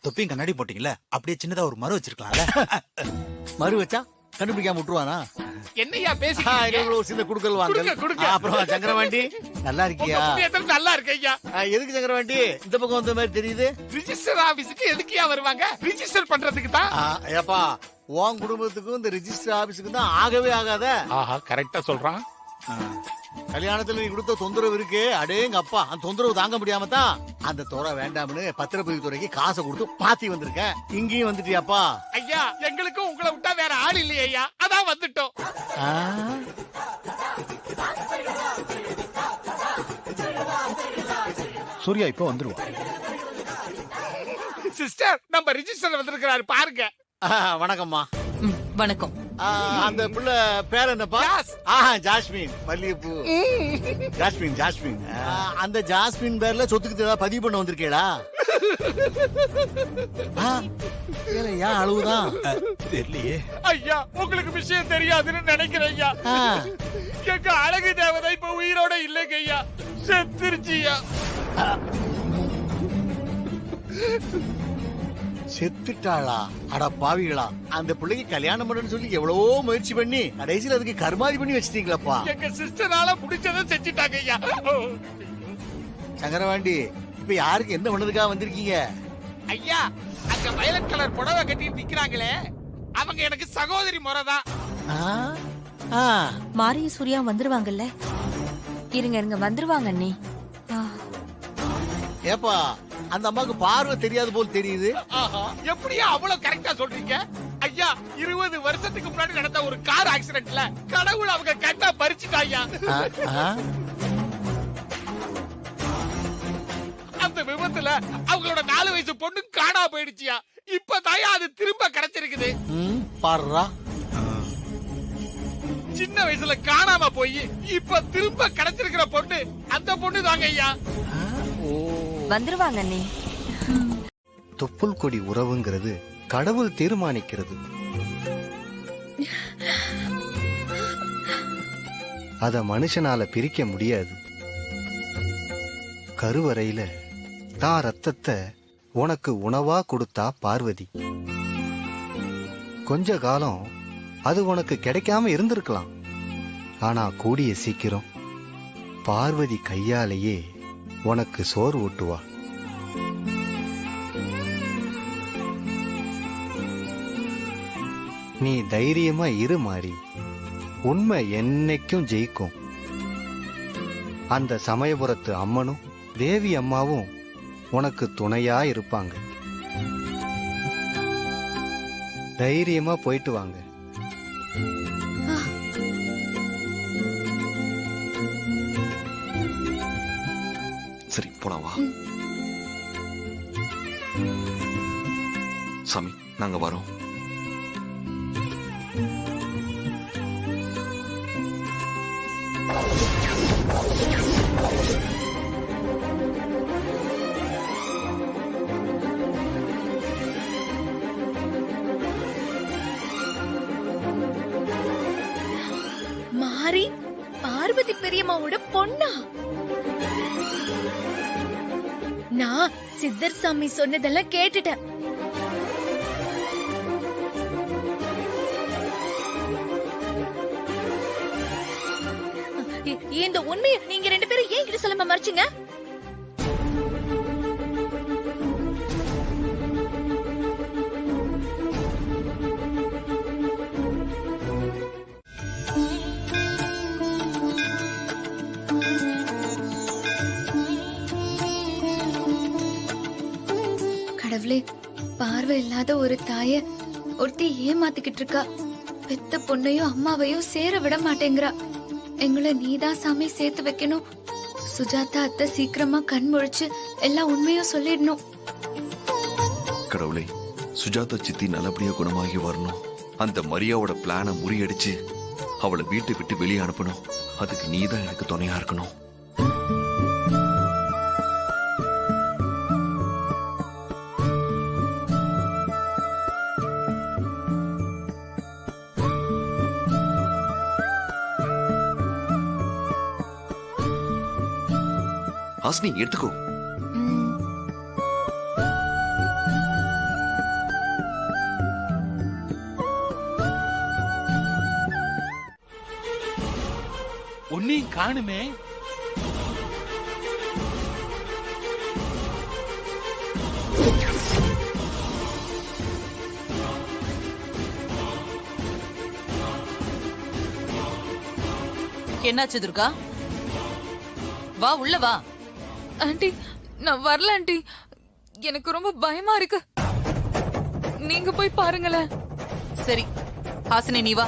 தொப்பியும் கண்ணாடி போட்டீங்களே, அப்படியே சின்னதா ஒரு மரம் வச்சிருக்கலாம்ல. மறு வச்சா கண்டுபிடிக்காம விட்டுருவானா? என்னையா பேசிக்கிறீங்க? சின்ன குடுக்கல் வாங்க. கொடுங்க. அப்புறம் சங்கரவாண்டி நல்லா இருக்கியா? நல்லா இருக்கு ஐயா. எதுக்கு சங்கரவாண்டி இந்த பக்கம் வந்த மாதிரி தெரியுது? ரிஜிஸ்டர் ஆபீஸ்க்கு எதுக்குயா வருவாங்க? ரிஜிஸ்டர் பண்றதுக்கு தான். ஏப்பா, உன் குடும்பத்துக்கும் இந்த ரிஜிஸ்டர் ஆபீஸுக்கும் தான் ஆகவே ஆகாத. ஆஹா, கரெக்டா சொல்றான். கல்யாணத்துல நீ கொடுத்த தொந்தரவு இருக்கு. அடேங்க அப்பா, அந்த தொந்தரவு தாங்க முடியாம தான் அந்த துறை வேண்டாம்னு பத்திரப்பதிவு துறைக்கு காசை கொடுத்து பாத்தி வந்திருக்கேன். இங்கேயும் வந்துட்டியாப்பா? ஐயா, எங்களுக்கும் உங்களை விட்டா வேற ஆள் இல்லையா ஐயா, அதான் வந்துட்டோம். சூர்யா இப்ப வந்துருவா. சிஸ்டர், நம்ம ரிஜிஸ்டர் வந்திருக்கிறாரு பாருங்க. வணக்கம்மா. வணக்கம். அந்த புள்ள பேர் என்னப்பா? ஜாஸ்மின். மல்லிகைப்பூ. Jasmine jasmine. அந்த ஜாஸ்மின் பேர்ல சொத்துக்கு ஏதாவது பதிவு பண்ண வந்திருக்கேடா? ஏன் அழுவுதான் தெரியலையே. ஐயா, உங்களுக்கு விஷயம் தெரியாதுன்னு நினைக்கிறேன் ஐயா. எங்க அழகு தேவதை இப்ப உயிரோட இல்லைங்க ஐயா, செத்துருச்சியா. செத்துட்டாளா? அட பாவிகளா, அந்த பிள்ளைக்கு கல்யாணம் பண்ணு சொல்லி எவ்வளவோ முயற்சி பண்ணி கடைசியில் அதுக்கு கர்மாதி பண்ணி வச்சிட்டீங்களாப்பா. எங்க சிஸ்டரால முடிச்சதை செஞ்சுட்டாங்க ஐயா. சங்கரவாண்டி, இப்ப யாருக்கு என்ன பண்ணதுக்காக வந்திருக்கீங்க? ஐயா, அங்க வயலட் கலர் புடவை கட்டி நிக்கிறாங்களே, அவங்க எனக்கு சகோதரி முறைதான். மாரி சூர்யா வந்துருவாங்கல்ல? இருங்க இருங்க, வந்துருவாங்க அண்ணி. ஏப்பா, அந்த அம்மாவுக்கு பார்வை தெரியாது போல் தெரியுது. எப்படியா அவ்வளவு கரெக்டா சொல்றீங்க ஐயா? 20 வருஷத்துக்கு முன்னாடி நடந்த ஒரு கார் ஆக்சிடென்ட்ல கடவுள் அவங்க கண்ணா பறிச்சுட்டாயா. அந்த விபத்துல அவங்களோட 4 வயசு பொண்ணு காணா போயிடுச்சியா. இப்பதான் அது திரும்ப கிடைச்சிருக்குது. பாருடா, சின்ன வயசுல காணாம போய் இப்ப திரும்ப கிடைச்சிருக்கிற பொண்ணு அந்த பொண்ணு தாங்க ஐயா. வந்துருவாங்க நீ. தொப்புள் கொடி உறவுங்கிறது கடவுள் தீர்மானிக்கிறது. அத மனுஷனால பிரிக்க முடியாது. கருவறையில தான் ரத்தத்தை உனக்கு உணவா கொடுத்தா பார்வதி. கொஞ்ச காலம் அது உனக்கு கிடைக்காம இருந்திருக்கலாம். ஆனா கூடிய சீக்கிரம் பார்வதி கையாலேயே உனக்கு சோறு ஊட்டுவா. நீ தைரியமா இரு மாறி. உண்மை என்னைக்கும் ஜெயிக்கும். அந்த சமயபுரத்து அம்மனும் தேவி அம்மாவும் உனக்கு துணையா இருப்பாங்க. தைரியமா போயிட்டு வாங்க. சரி போலாம் வா. சாமி நாங்க வரோம். மாறி பார்வதி பெரியம்மாவோட பொண்ணா? நான் சித்தர் சாமி சொன்னதெல்லாம் கேட்டுட்டேன். இந்த உண்மையை நீங்க 2 பேரும் ஏன் கிட்ட சொல்லாம மறைச்சீங்க? கடவுளே, பார்வை இல்லாத ஒரு தாய ஒருத்தி ஏமாத்திக்கிட்டு இருக்கா. பெத்த பொண்ணையும் அம்மாவையும் சேர விட மாட்டேங்கிறா. எங்களை நீதான் சாமி சேர்த்து வைக்கணும். சுஜாதா அத்தை சீக்கிரமா கண் முழிச்சு எல்லா உண்மையும் சொல்லிடணும். கடவுளே, சுஜாதா சித்தி நல்லபடியா குணமாகி வரணும். அந்த மரியாவோட பிளான முறியடிச்சு அவளை வீட்டை விட்டு வெளியே அனுப்பணும். அதுக்கு நீதான் எனக்கு துணையா இருக்கணும். ஹாஸ்னி எடுத்துக்கோ. உன்னையும் காணுமே. என்னாச்சு துர்கா? வா உள்ள வா. ஆண்டி நான் வரல ஆண்டி. எனக்கு ரொம்ப பயமா இருக்கு. நீங்க போய் பாருங்களேன். சரி ஹாசினி நீ வா.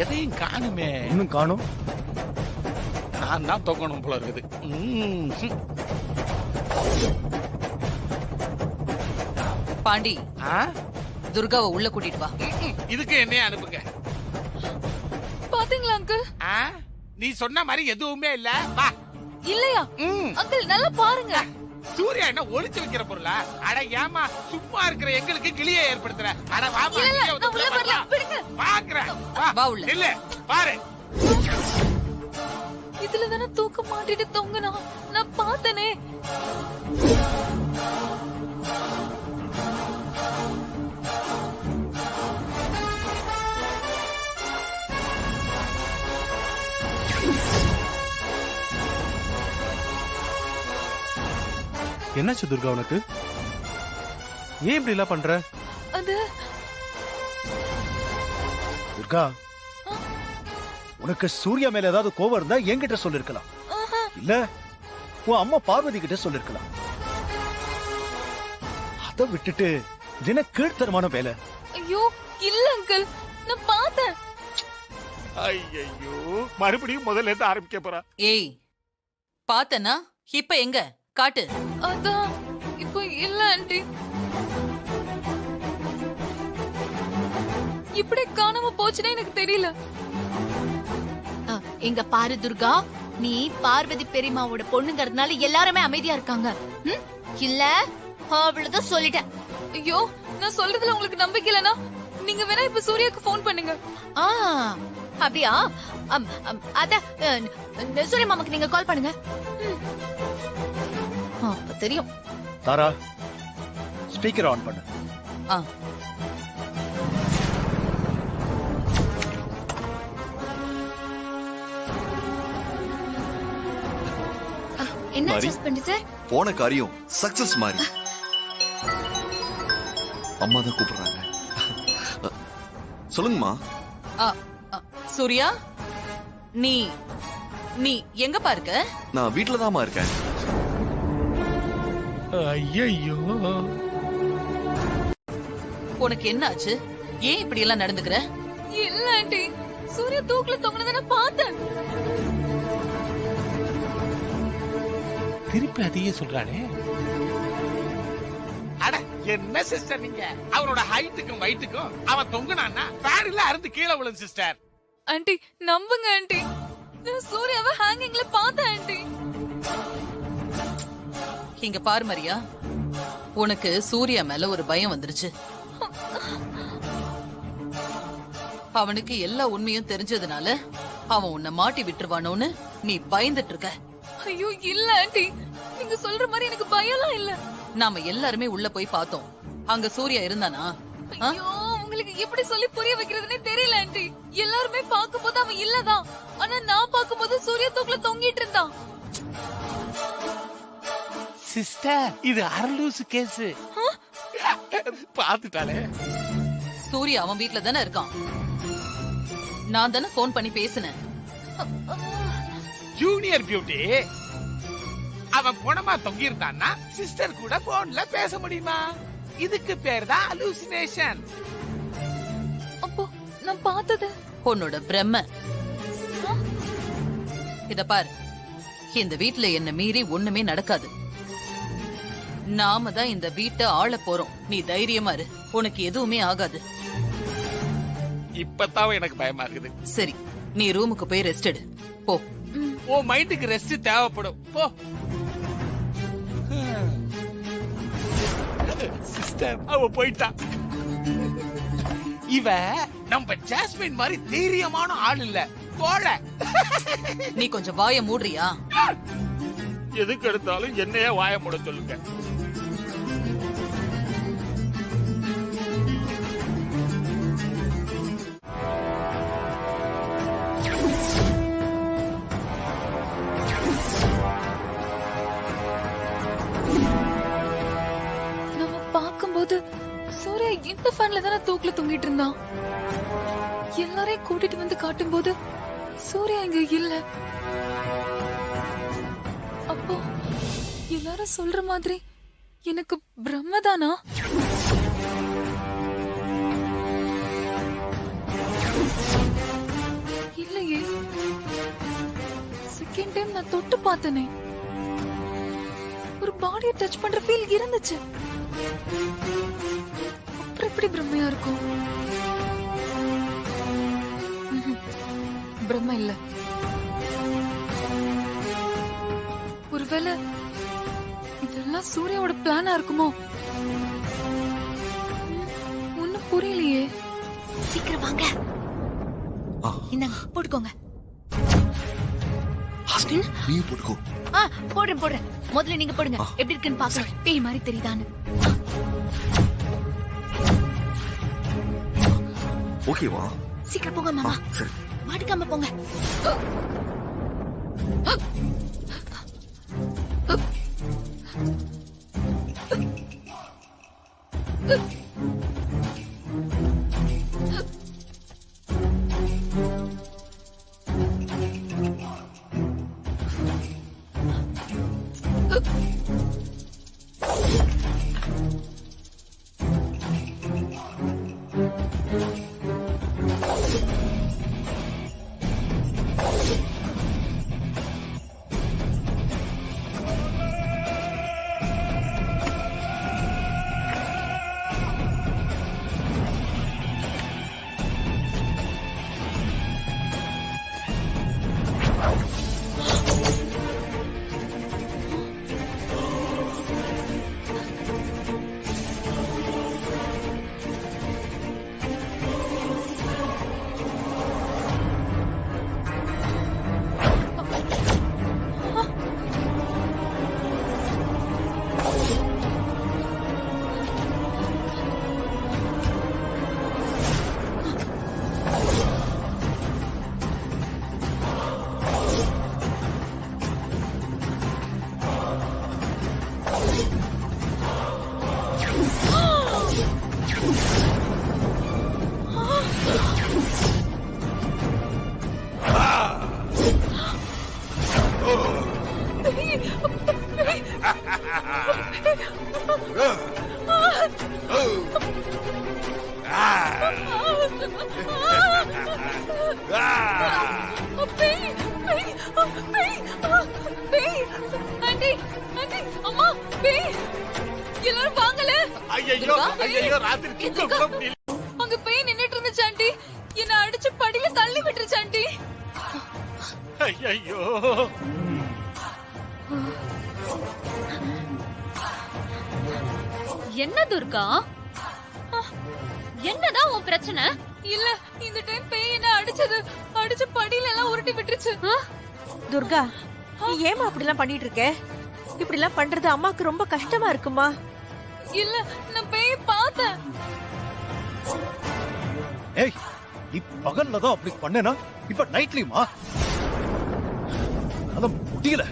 எதையும் காணுமே. இன்னும் காணும். நான் தான் தொங்கணும் போல இருக்குது. பாண்டி துர்காவை உள்ள கூட்டிட்டு வா. இதுக்கு என்னைய அனுப்புங்க. பாத்தீங்களா அங்கிள்? நீ சொன்ன மாதிரி எதுவுமே இல்ல. வா. இல்லையா அங்கிள் நல்லா பாருங்க. சூர்யா என்ன ஒளிச்சு வைக்கிற பொருளா? அட ஏமா சும்மா இருக்கிற எங்களுக்கு கிளியை ஏற்படுத்துற. அட வாமா. பாக்குறேன். வா உள்ள. இல்ல பாரு. இதுல தானே தூக்க மாட்டிட்டு தொங்குனா. நான் பார்த்தனே. என்னாச்சு துர்கா உனக்கு? ஏன் இப்படி எல்லாம் பண்ற? அது துர்கா, உனக்கு சூர்யா மேல ஏதாவது கோவம் இருந்தா என்கிட்ட சொல்லிருக்கலாம். இல்ல உன் அம்மா பார்வதி கிட்ட சொல்லிருக்கலாம். அதை விட்டுட்டு இது என்ன கீழ்த்தரமான வேலை? ஐயோ இல்ல அங்கிள், நான் பார்த்தேன். ஐயோ மறுபடியும் முதல்ல இருந்து ஆரம்பிக்க போறா. ஏய் பார்த்தனா, இப்ப எங்க காட்டு. அதான் இப்போ இல்ல ஆண்டி. இப்படி காணாம போச்சுன்னா எனக்கு தெரியல. எங்க பாரு துர்கா, நீ பார்வதி பெரியம்மாவோட பொண்ணுங்கிறதுனால எல்லாருமே அமைதியா இருக்காங்க. இல்ல அவ்வளவுதான் சொல்லிட்டேன். ஐயோ நான் சொல்றதுல உங்களுக்கு நம்பிக்கை இல்லனா நீங்க வேணா இப்ப சூர்யாக்கு ஃபோன் பண்ணுங்க. அப்படியா? அத சூர்யா மாமாக்கு நீங்க கால் பண்ணுங்க. அப்ப தெரியும். தாரா ஸ்பீக்கர் ஆன் பண்ணு. என்ன மாரி? Suspend sir? போன காரியம் சக்சஸ் மாதிரி. அம்மா தான் கூப்பிடுறாங்க. சொல்லுங்கம்மா. சூர்யா, நீ நீ எங்க பாருக்க? நான் வீட்டுல தாமா இருக்கேன். ஐயோ உனக்கு என்ன ஆச்சு? ஏன் இப்படி எல்லாம் நடந்துக்கிற? இல்ல ஆண்டி, சூர்யா தூக்குல தொங்கினத நான் பார்த்தேன். திருப்பி அதையே சொல்றானே. அட என்ன சிஸ்டர் நீங்க? அவனோட ஹைட்டுக்கும் வெயிட்டுக்கும் அவன் தொங்குனான்னா ஃபேன்ல அறுந்து கீழே விழும் சிஸ்டர். ஆண்டி நம்புங்க ஆண்டி, நான் சூர்யாவை ஹேங்கிங்ல பார்த்தேன் ஆண்டி. இங்க பாரு மரியா, உனக்கு சூர்யா மேல ஒரு பயம் வந்துருச்சு. அவனுக்கு எல்லா உண்மையும் தெரிஞ்சதுனால அவன் உன்னை மாட்டி விட்டுருவானோன்னு நீ பயந்துட்டு இருக்க. ஐயோ இல்ல ஆண்டி, நீங்க சொல்ற மாதிரி எனக்கு பயம்லாம் இல்ல. நாம எல்லாருமே உள்ள போய் பார்த்தோம். அங்க சூர்யா இருந்தானா? ஐயோ உங்களுக்கு எப்படி சொல்லி புரிய வைக்கிறதுனே தெரியல ஆண்டி. எல்லாருமே பாக்கும்போது அவன் இல்லதான், ஆனா நான் பாக்கும்போது சூர்யா தூக்குல தொங்கிட்டு இருந்தான். சிஸ்டர் இது அரலூசு கேஸ். பாத்துட்டாலே. சூர்யா அவன் வீட்ல தானே இருக்கான். நான் தானே போன் பண்ணி பேசினேன். ஜூனியர் பியூட்டி அவன் குணமா தொங்கி இருந்தான்னா சிஸ்டர் கூட போன்ல பேச முடியுமா? இதுக்கு பேர் தான் அலூசினேஷன். அப்போ நான் பார்த்தது உன்னோட பிரம்ம. இத பாரு, இந்த வீட்ல என்ன மீறி ஒண்ணுமே நடக்காது. நாம தான் இந்த வீட்டை ஆள போறோம். நீ தைரியமா இரு, உனக்கு எதுவுமே ஆகாது. இப்பதான் எனக்கு பயமா இருக்குது. சரி, நீ ரூமுக்கு போய் ரெஸ்ட் எடு போ. உன் மைண்டுக்கு ரெஸ்ட் தேவைப்படும். போ சிஸ்டர், அவ போயிட்டா. இவ நம்ம ஜாஸ்மின் மாதிரி தைரியமான ஆள் இல்ல. போல நீ கொஞ்சம் வாய மூடுறியா? எதுக்கு எடுத்தாலும் என்னையே வாய மூட சொல்லுங்க. நம்ம பார்க்கும்போது சூர்யா இந்த ஃபேன்ல தானே தூக்குல தொங்கிட்டு இருந்தான். எல்லாரையும் கூட்டிட்டு வந்து காட்டும்போது சூர்யா இங்க இல்ல. அப்போ எல்லாரும் சொல்ற மாதிரி எனக்கு பிரம்மதானா? இல்லையே, செகண்ட் டைம் நான் தொட்டு பார்த்தனே, ஒரு பாடியை டச் பண்ற ஃபீல் இருந்துச்சு. அப்புறம் எப்படி பிரம்மையா இருக்கும்? பிரம்ம இல்ல. ஒருவேளை இதெல்லாம் சூர்யாவோட பிளானா இருக்குமோ? ஒண்ணும் புரியலையே. சீக்கிரம் வாங்க. இந்தாங்க போட்டுக்கோங்க. நீ போட்டுக்கோ. போடுறேன். முதல்ல நீங்க போடுங்க. எப்படி இருக்குன்னு பாக்கலாம். பேய் மாதிரி தெரியுதான்னு. ஓகேவா? சீக்கிரம் போங்க மாமா. மாட்டிக்காம போங்க. எல்லாரும் வாங்கல. ஐயோ ஐயோ ராத்திரி தூங்க கூட முடியல. அங்க பேய் நின்னுட்டு இருந்துச்சு ஆண்டி. என்ன அடிச்சு படியில தள்ளி விட்டுருச்சு ஆண்டி. ஐயோ என்ன துர்கா, என்னதான் உன் பிரச்சனை? இல்ல, இந்த டைம் பேய் என்ன அடிச்சு படியில எல்லாம் உருட்டி விட்டுருச்சு. துர்கா, நீ ஏமா அப்படிலாம் பண்ணிட்டு இருக்க? இப்படி எல்லாம் பண்றது அம்மாக்கு ரொம்ப கஷ்டமா இருக்குமா? இல்ல, நான் பேய் பார்த்தேன். ஏய், நீ பகல்ல தான் அப்படி பண்ணேனா, இப்ப நைட்லயுமா? அத முடியல,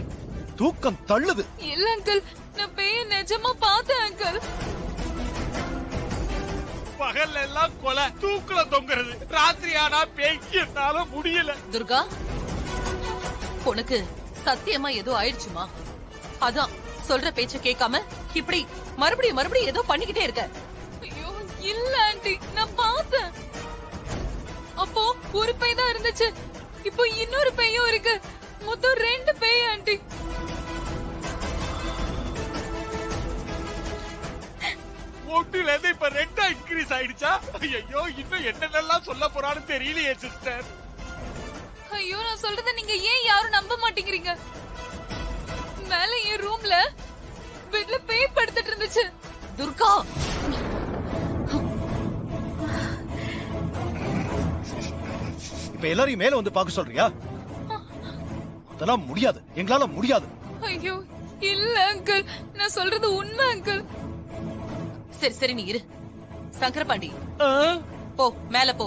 தூக்கம் தள்ளுது. இல்ல அங்கிள், நான் பேய் நிஜமா பார்த்தேன் அங்கிள். பகல்ல எல்லாம் கொலை, தூக்குல தொங்குறது, ராத்திரி ஆனா பேய் என்னால முடியல. துர்கா, உனக்கு சத்தியமா ஏதோ ஆயிடுச்சுமா? அதான் சொல்ற பேச்ச கேட்காம இப்படி மறுபடியும் ஏதோ பண்ணிக்கிட்டே இருக்க. ஐயோ இல்ல ஆண்டி, நான் பார்த்தேன். அப்போ ஒரு பேய் தான் இருந்துச்சு, இப்போ இன்னொரு பேயும் இருக்கு. மொத்தம் 2 பேய் ஆண்டி. ஒட்டுல இருந்து இப்ப 2 இன்க்ரீஸ் ஆயிடுச்சா? ஐயோ, இன்னும் என்னென்னலாம் சொல்ல போறான்னு தெரியலையே சிஸ்டர். ஐயோ, நான் சொல்றத நீங்க ஏன் யாரும் நம்ப மாட்டேங்கிறீங்க? மேல என் ரூம்ல பெட்ல பேய் படுத்துட்டு இருந்துச்சு. துர்கா, இப்ப எல்லாரையும் மேல வந்து பாக்க சொல்றியா? அதெல்லாம் முடியாது, எங்களால முடியாது. ஐயோ இல்ல அங்கிள், நான் சொல்றது உண்மை அங்கிள். சரி நீ இரு. சங்கரபாண்டி, போ மேல போ.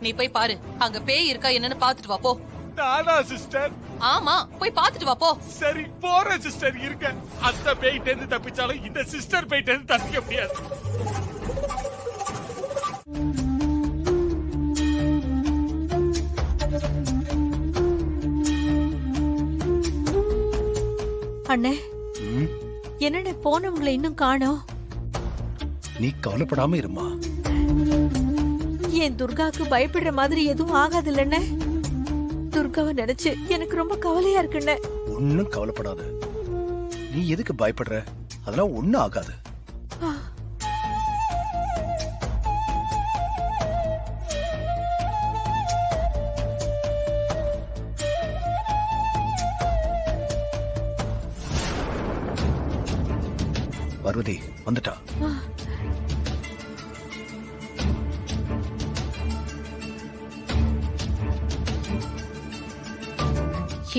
நீ போய் பாரு, அங்க பேய் இருக்கா என்னன்னு பாத்துட்டு வா போ. நானா சிஸ்டர்? ஆமா, போய் பாத்துட்டு வா போ. சரி போறேன் சிஸ்டர், இருக்க. அந்த பேய்ட்ட இருந்து தப்பிச்சாலும் இந்த சிஸ்டர் பேய்ட்ட இருந்து தப்பிக்க முடியாது. அண்ணே, என்னண்ணே போனவங்களை இன்னும் காணோம்? நீ கவலைப்படாம இருமா. என் துர்காக்கு பயப்படுற மாதிரி எதுவும் ஆகாது இல்லண்ணே? துர்காவை நினைச்சு எனக்கு ரொம்ப கவலையா இருக்குண்ணே. ஒன்னும் கவலைப்படாத. நீ எதுக்கு பயப்படுற? அதெல்லாம் ஒண்ணும் ஆகாது. பார்வதி வந்துட்டா.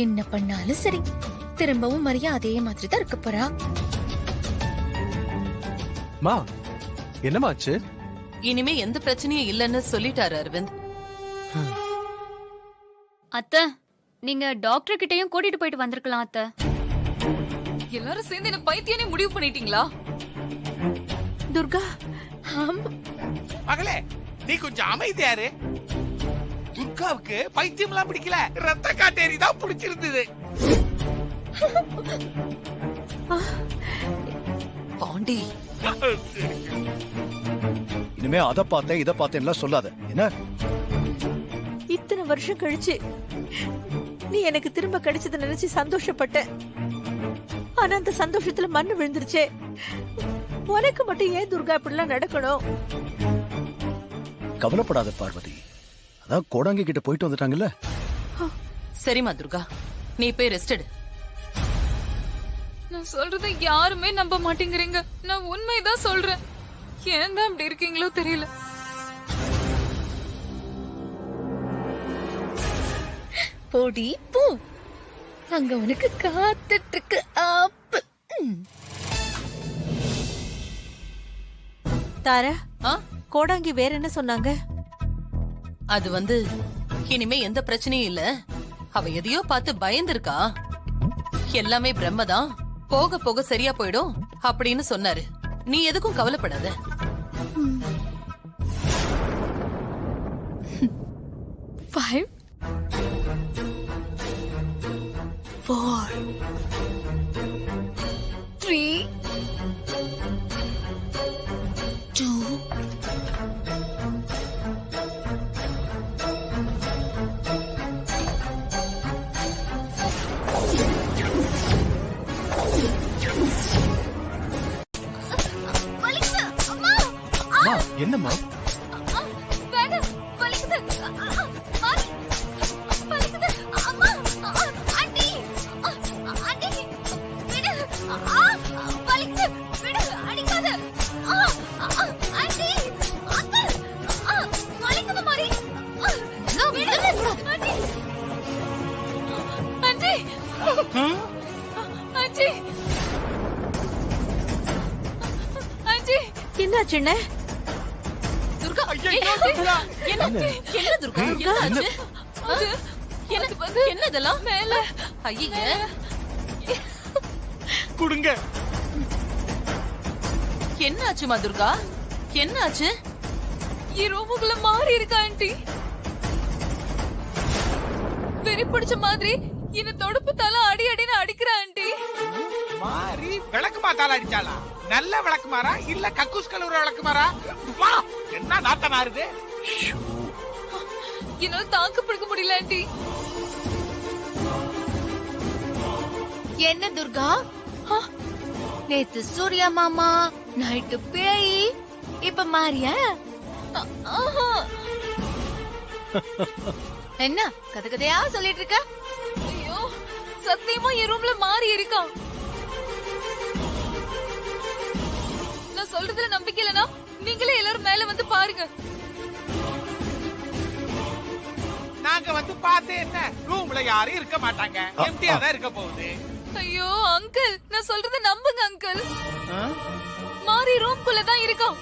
என்ன பண்ணாலும் சரி, திரும்பவும் மரியா அதே மாதிரி தான் இருக்க போறா. மா, என்னமாச்சு? இனிமே எந்த பிரச்சனையும் இல்லன்னு சொல்லிட்டாரு அரவிந்த். அத்தை, நீங்க டாக்டர் கிட்டயும் கூட்டிட்டு போயிட்டு வந்திருக்கலாம் அத்தை. எல்லாரும் சேர்ந்து என்ன பைத்தியனே முடிவு பண்ணிட்டீங்களா? துர்கா, மகளே நீ கொஞ்சம் அமைதியாரு. துர்காவுக்கு பைத்தியம் எல்லாம் பிடிக்கல, ரத்த காட்டேரி தான் பிடிச்சிருந்தது. பாண்டி, இனிமே அத பார்த்தேன் இத பார்த்தேன் சொல்லாத என்ன? இத்தனை வருஷம் கழிச்சு நீ எனக்கு திரும்ப கிடைச்சத நினைச்சு சந்தோஷப்பட்டேன். ஆனா அந்த சந்தோஷத்துல மண்ணு விழுந்துருச்சே. உனக்கு மட்டும் ஏன் துர்கா இப்படிலாம் நடக்கணும்? கவலைப்படாத பார்வதி, அதான் கோடாங்கி கிட்ட போயிட்டு வந்துட்டாங்கல்ல. சரிம்மா துர்கா, நீ போய் ரெஸ்ட் எடு. நான் சொல்றத யாருமே நம்ப மாட்டேங்கிறீங்க. நான் உண்மைதான் சொல்றேன். ஏன் தான் அப்படி இருக்கீங்களோ தெரியல. போடி போ, அங்க உனக்கு காத்துட்டு இருக்கு ஆப்பு. தாரா, கோடாங்கி வேற என்ன சொன்னாங்க? அது வந்து இனிமே எந்த பிரச்சனையும் இல்ல. அவ எதையோ பார்த்து பயந்துருக்கா. எல்லாமே பிரம்மதான், போக போக சரியா போயிடும் அப்படின்னு சொன்னாரு. நீ எதுக்கும் கவலைப்படாத. Five, 4, 3, 2 என்னம்மா என்னாச்சுண்ணே? துர்கா என்ன துர்கா என்னாச்சு? என்ன இதெல்லாம் மேல? ஐயே குடுங்க. என்னாச்சுமா துர்கா? என்னாச்சு? ரூமுக்குள்ள மாறி இருக்கா ஆண்டி. வெறி பிடிச்ச மாதிரி என்ன தொடுப்புத்தால அடி அடின்னு அடிக்கிறா ஆண்டி. மாறி விளக்கு மாத்தால அடிச்சாளா? நல்ல விளக்கு மாறா இல்ல கக்கூஸ் கழுவுற விளக்கு மாறா? வா, என்ன நாத்தம் ஆறுது? என்னால தாக்கு பிடிக்க முடியல ஆண்டி. என்ன துர்கா? நேத்து சூர்யா மாமா, நைட்டு பேய், இப்ப மாறியா? என்ன கதை கதையா சொல்லிட்டு இருக்க? ஐயோ, சத்தியமா என் ரூம்ல மாறி இருக்கா. நான் சொல்றதுல நம்பிக்கை இல்லனா நீங்களே எல்லாரும் மேல வந்து பாருங்க. நாங்க வந்து பார்த்தே என்ன, ரூம்ல யாரும் இருக்க மாட்டாங்க, எம்டியா தான் இருக்க போகுது. ஐயோ அங்கிள், நான் சொல்றத நம்புங்க அங்கிள். மாறி ரூம்குள்ள தான் இருக்கான்.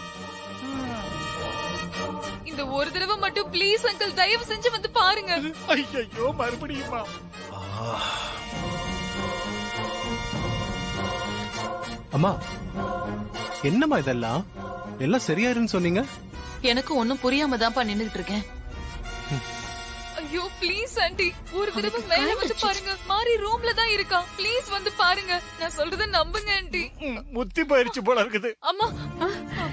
இந்த ஒரு தடவை மட்டும் ப்ளீஸ் அங்கிள், தயவு செஞ்சு வந்து பாருங்க. ஐயோ மறுபடியுமா? அம்மா என்னம்மா இதெல்லாம்? எல்லாம் சரியாயிருன்னு சொன்னீங்க. எனக்கு ஒண்ணும் புரியாம தான்ப்பா நின்னுட்டு இருக்கேன். ஐயோ ப்ளீஸ் ஆண்டி, ஒரு தடவை மேல வந்து பாருங்க. மாறி ரூம்ல தான் இருக்கா. ப்ளீஸ் வந்து பாருங்க. நான் சொல்றத நம்புங்க ஆண்டி. முத்தி போயிருச்சு போல இருக்குது. அம்மா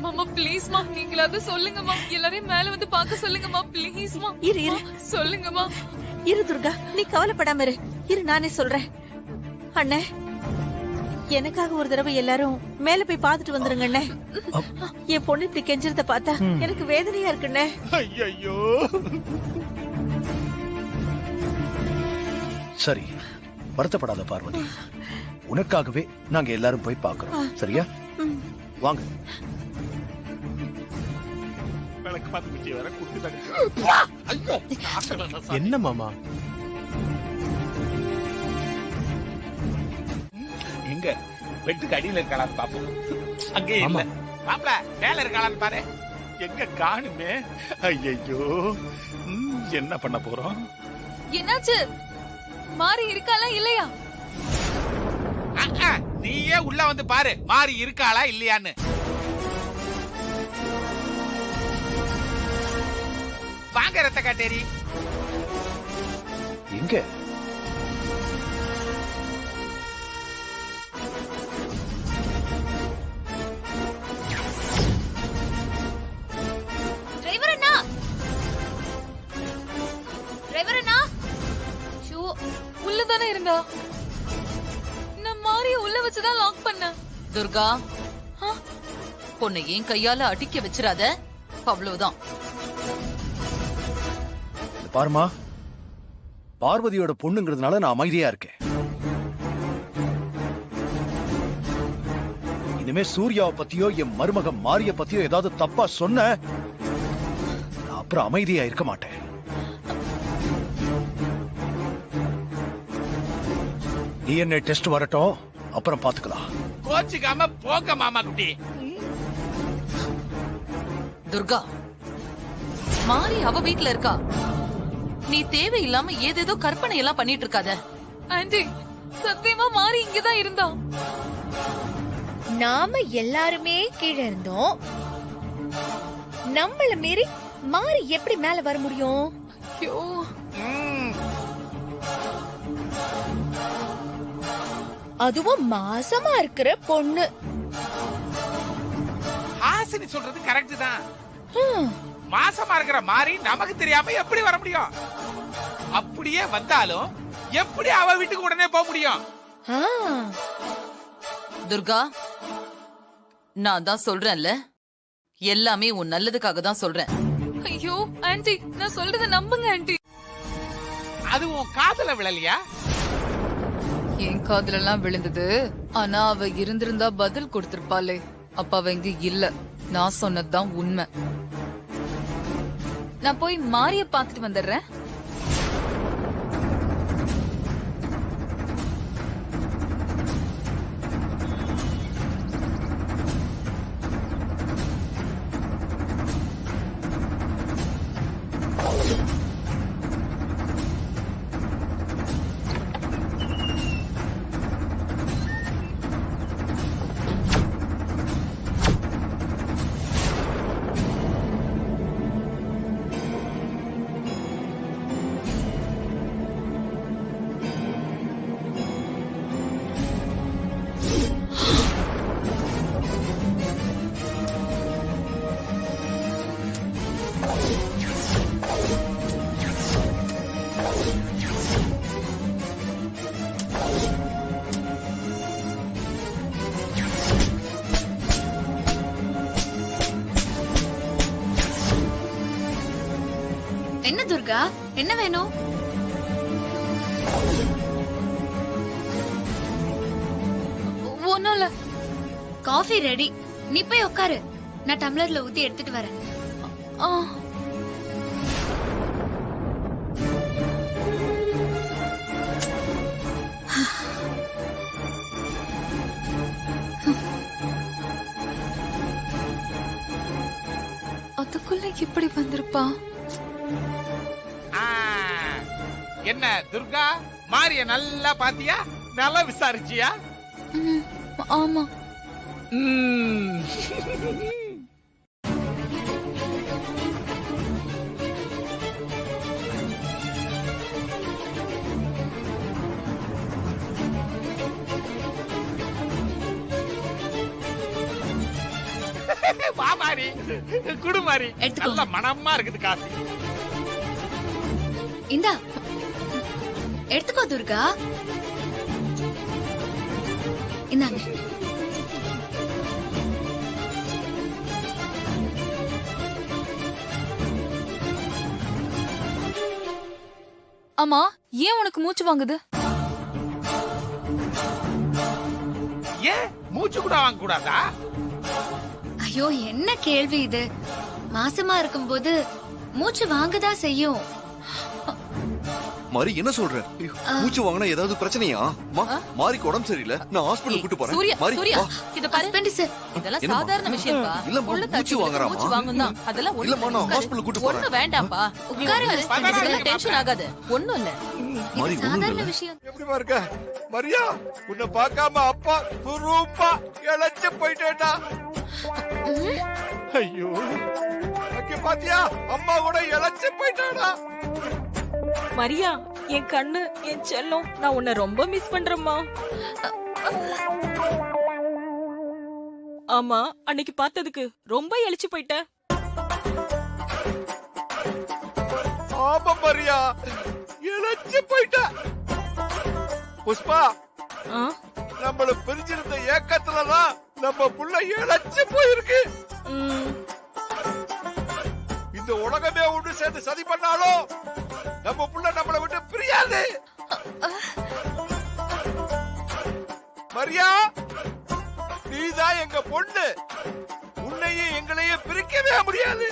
அம்மா ப்ளீஸ்மா, நீங்களாவது சொல்லுங்கம்மா. எல்லாரையும் மேல வந்து பார்க்க சொல்லுங்கம்மா ப்ளீஸ்மா. இரு சொல்லுங்கம்மா. இரு துர்கா, நீ கவலைப்படாம இரு. இரு நானே சொல்றேன். அண்ணே, எனக்காக ஒரு தடவை எல்லாரும் மேல போய் பாத்துட்டு வந்துருங்க அண்ணே. என் பொண்ணு இப்படி கெஞ்சிரத பார்த்தா எனக்கு வேதனையா இருக்குண்ணே. ஐயோ சரி, வருத்தப்படாத பார்வதி. உனக்காகவே நாங்க எல்லாரும் போய் பாக்குறோம். சரியா? வாங்க. விளக்கு பார்த்து குச்சி வர குடுத்துட்டாங்க. என்ன மாமா? எங்க பெட்டுக்கு அடியில இருக்காளான்னு பாப்போம். அங்கே இல்ல. மாப்ள மேல இருக்காளான்னு பாரு. எங்க காணுமே? ஐயோ, என்ன பண்ண போறோம்? என்னாச்சு? மாறி இருக்காளா இல்லையா? நீயே உள்ள வந்து பாரு, மாறி இருக்காளா இல்லையான்னு. வாங்க ரத்த காட்டேரி. எங்க? டிரைவர் அண்ணா, டிரைவர் அண்ணா. ஷூ உள்ளதானே இருந்தா. நான் மாறிய உள்ள வச்சுதான் லாக் பண்ணேன். துர்கா, பொண்ணை ஏன் கையால அடிக்க வச்சிராத. அவ்வளவுதான். பாருமா, பார்வதியோட பொண்ணுங்கிறதுனால நான் அமைதியா இருக்கேன். இனிமே சூர்யாவை பத்தியோ என் மருமக மாரிய பத்தியோ ஏதாவது தப்பா சொன்ன, அப்புறம் அமைதியா இருக்க மாட்டேன். DNA டெஸ்ட் வரட்டும், அப்புறம் பாத்துக்கலாம். கோச்சிக்காம போங்க மாமா குட்டி. துர்கா, மாறி அவ வீட்ல இருக்கா. நீ தேவையில்லாம ஏதேதோ கற்பனை எல்லாம் பண்ணிட்டு இருக்காத. ஆண்டி, சத்தியமா மாறி இங்கதான் இருந்தா. நாம எல்லாருமே கீழே இருந்தோம். நம்மள மீறி மாறி எப்படி மேல வர முடியும்? ஐயோ, அதுவும் மாசமா இருக்கிற பொண்ணு. ஹாசினி சொல்றது கரெக்ட் தான். மாசமா இருக்கிற மாறி நமக்கு தெரியாம எப்படி வர முடியும்? அப்படியே வந்தாலும் எப்படி அவ வீட்டுக்கு உடனே போக முடியும்? துர்கா, நான் தான் சொல்றேன்ல, எல்லாமே உன் நல்லதுக்காக தான் சொல்றேன். ஐயோ ஆன்ட்டி, நான் சொல்றத நம்புங்க ஆன்ட்டி. அது உன் காதுல விழலையா? என் காதுல எல்லாம் விழுந்தது. ஆனா அவ இருந்திருந்தா பதில் கொடுத்திருப்பாளே. அப்ப அவ இங்க இல்ல. நான் சொன்னதுதான் உண்மை. நான் போய் மாரிய பாத்துட்டு வந்துடுறேன். என்ன துர்கா, என்ன வேணும்? ஒண்ணும் இல்ல. Coffee ready. நீ போய் உட்காரு, நான் டம்ளர்ல ஊத்தி எடுத்துட்டு வரேன். அதுக்குள்ள இப்படி வந்திருப்பா? என்ன துர்கா, மாரிய நல்லா பாத்தியா? நல்லா விசாரிச்சியா? ஆமா. வா மாரி, குடு மாரி. நல்ல மனமா இருக்குது காஃபி. இந்தா எடுத்துக்கோ துர்கா. இந்தாங்க. ஆமா, ஏன் உனக்கு மூச்சு வாங்குது? ஏன் மூச்சு கூட வாங்க கூடாதா? ஐயோ, என்ன கேள்வி இது? மாசமா இருக்கும்போது மூச்சு வாங்கதா செய்யும். மாரி என்ன சொல்ற? மூச்சு வாங்கினா ஏதாவது பிரச்சனையா? மாரிக்கு உடம்பு சரியில்லை, நான் ஹாஸ்பிடல் கூட்டு போறேன். சூர்யா, மாரி, சூர்யா, வா. இத பாரு. இதெல்லாம் சாதாரண விஷயம்ப்பா. இல்லம்மா, உள்ள மூச்சு தட்டி வாங்குறாமா? மூச்சு வாங்குதான். அதெல்லாம் ஒண்ணும் இல்லம்மா, நான் உட்காரு. ஹாஸ்பிடல் கூட்டு போறேன். ஒண்ணும் வேண்டாம்ப்பா. உட்காருங்க. இதெல்லாம் டென்ஷன் ஆகாது. ஒண்ணும் இல்ல. மாரி, ஒண்ணும் சாதாரண இல்ல. விஷயம். எப்படிமா இருக்க மரியா? உன்னை பார்க்காம அப்பா துருப்பா இழைச்சு போயிட்டேடா. ஐயோ, அங்க பாத்தியா, அம்மா கூட இழைச்சு போயிட்டாடா. மரியா, என் கண்ணு, என் செல்லம், நான் உன்னை ரொம்ப மிஸ் பண்றேம்மா. ஆமா, அன்னைக்கு பார்த்ததுக்கு ரொம்ப இழைச்சு போயிட்ட. ஆமா மரியா, இழைச்சு போயிட்ட. புஷ்பா, நம்மள பிரிஞ்சிருந்த ஏக்கத்துலதான் நம்ம புள்ள இழைச்சு போயிருக்கு. இந்த உலகமே ஒன்று சேர்ந்து சதி பண்ணாலும் நம்ம புள்ள நம்மளை விட்டு பிரியாது. மரியா, நீதான் எங்க பொண்ணு. உன்னையும் எங்களையும் பிரிக்கவே முடியாது.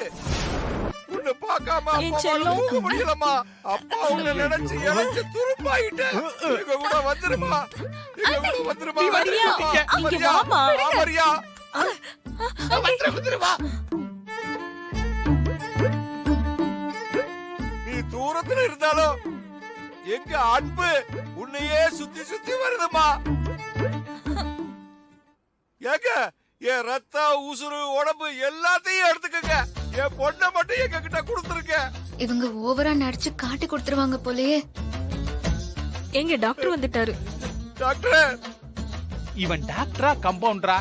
உன்னை பார்க்காம இருக்க முடியலமா. அப்பா உன்னை நினைச்சு இழைச்சு துருப்பாயிட்ட. எங்க கூட வந்துருமா, எங்க கூட வந்துருமா. மரியா, மரியா, வந்துருமா. நீ தூரத்துல இருந்தாலும் எங்க அன்பு உன்னையே சுத்தி சுத்தி வருதுமா. ஏங்க, என் ரத்தம், உசுறு, உடம்பு எல்லாத்தையும் எடுத்துக்கங்க. என் பொண்ணை மட்டும் எங்க கிட்ட கொடுத்துருக்க. இவங்க ஓவரா நடிச்சு காட்டி கொடுத்துருவாங்க போலயே. எங்க டாக்டர் வந்துட்டாரு. டாக்டர், இவன் டாக்டரா கம்பவுண்டரா?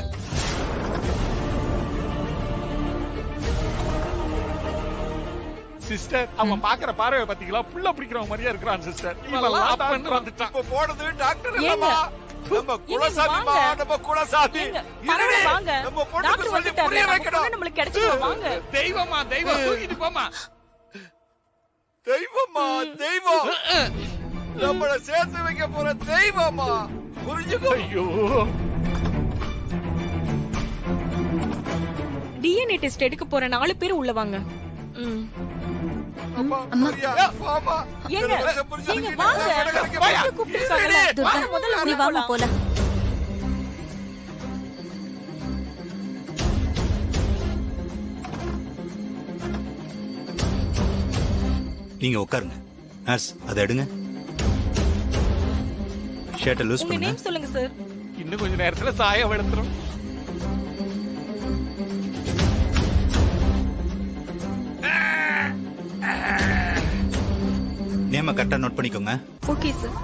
சிஸ்டர் அவன் பாக்குற பார்வை பாத்தீங்களா புள்ள பிடிக்கிறவன் மாதிரியா இருக்கிறான் சிஸ்டர் இவெல்லாம் அப்பன்னு வந்துட்டான். இப்ப போனது டாக்டர் ஏங்க? இல்லம்மா நம்ம குலசாமிமா, நம்ம குலசாமி பரவாயில்ல, வாங்க. நம்ம பொண்ணுக்கு டாக்டர் சொல்லி வந்துட்டாரு. புரிய நம்ம வைக்கணும். பொண்ணு நம்மளுக்கு கிடைச்சிடும், வாங்க. தெய்வமா தெய்வம் தூக்கிட்டு போமா. தெய்வமா தெய்வம் நம்மள சேர்த்து வைக்க போற தெய்வமா புரிஞ்சுக்கோ. ஐயோ டிஎன்ஏ டெஸ்ட் எடுக்க போற 4 பேர் உள்ள வாங்க. அம்மா மரியா வாமா. ஏங்க, நீங்க வாங்க. டாக்டர் கூப்பிட்டுருக்காங்கல்ல. வாங்க, முதல்ல நீ வாமா போலாம். நீங்க உட்காருங்க. நர்ஸ் அதை எடுங்க. ஷர்ட்டை லூஸ் உங்க பண்ணுங்க. நேம் சொல்லுங்க சார். இன்னும் கொஞ்ச நேரத்துல சாய வளர்த்துறோம். நேம கரெக்டா நோட் பண்ணிக்கோங்க. Okay sir.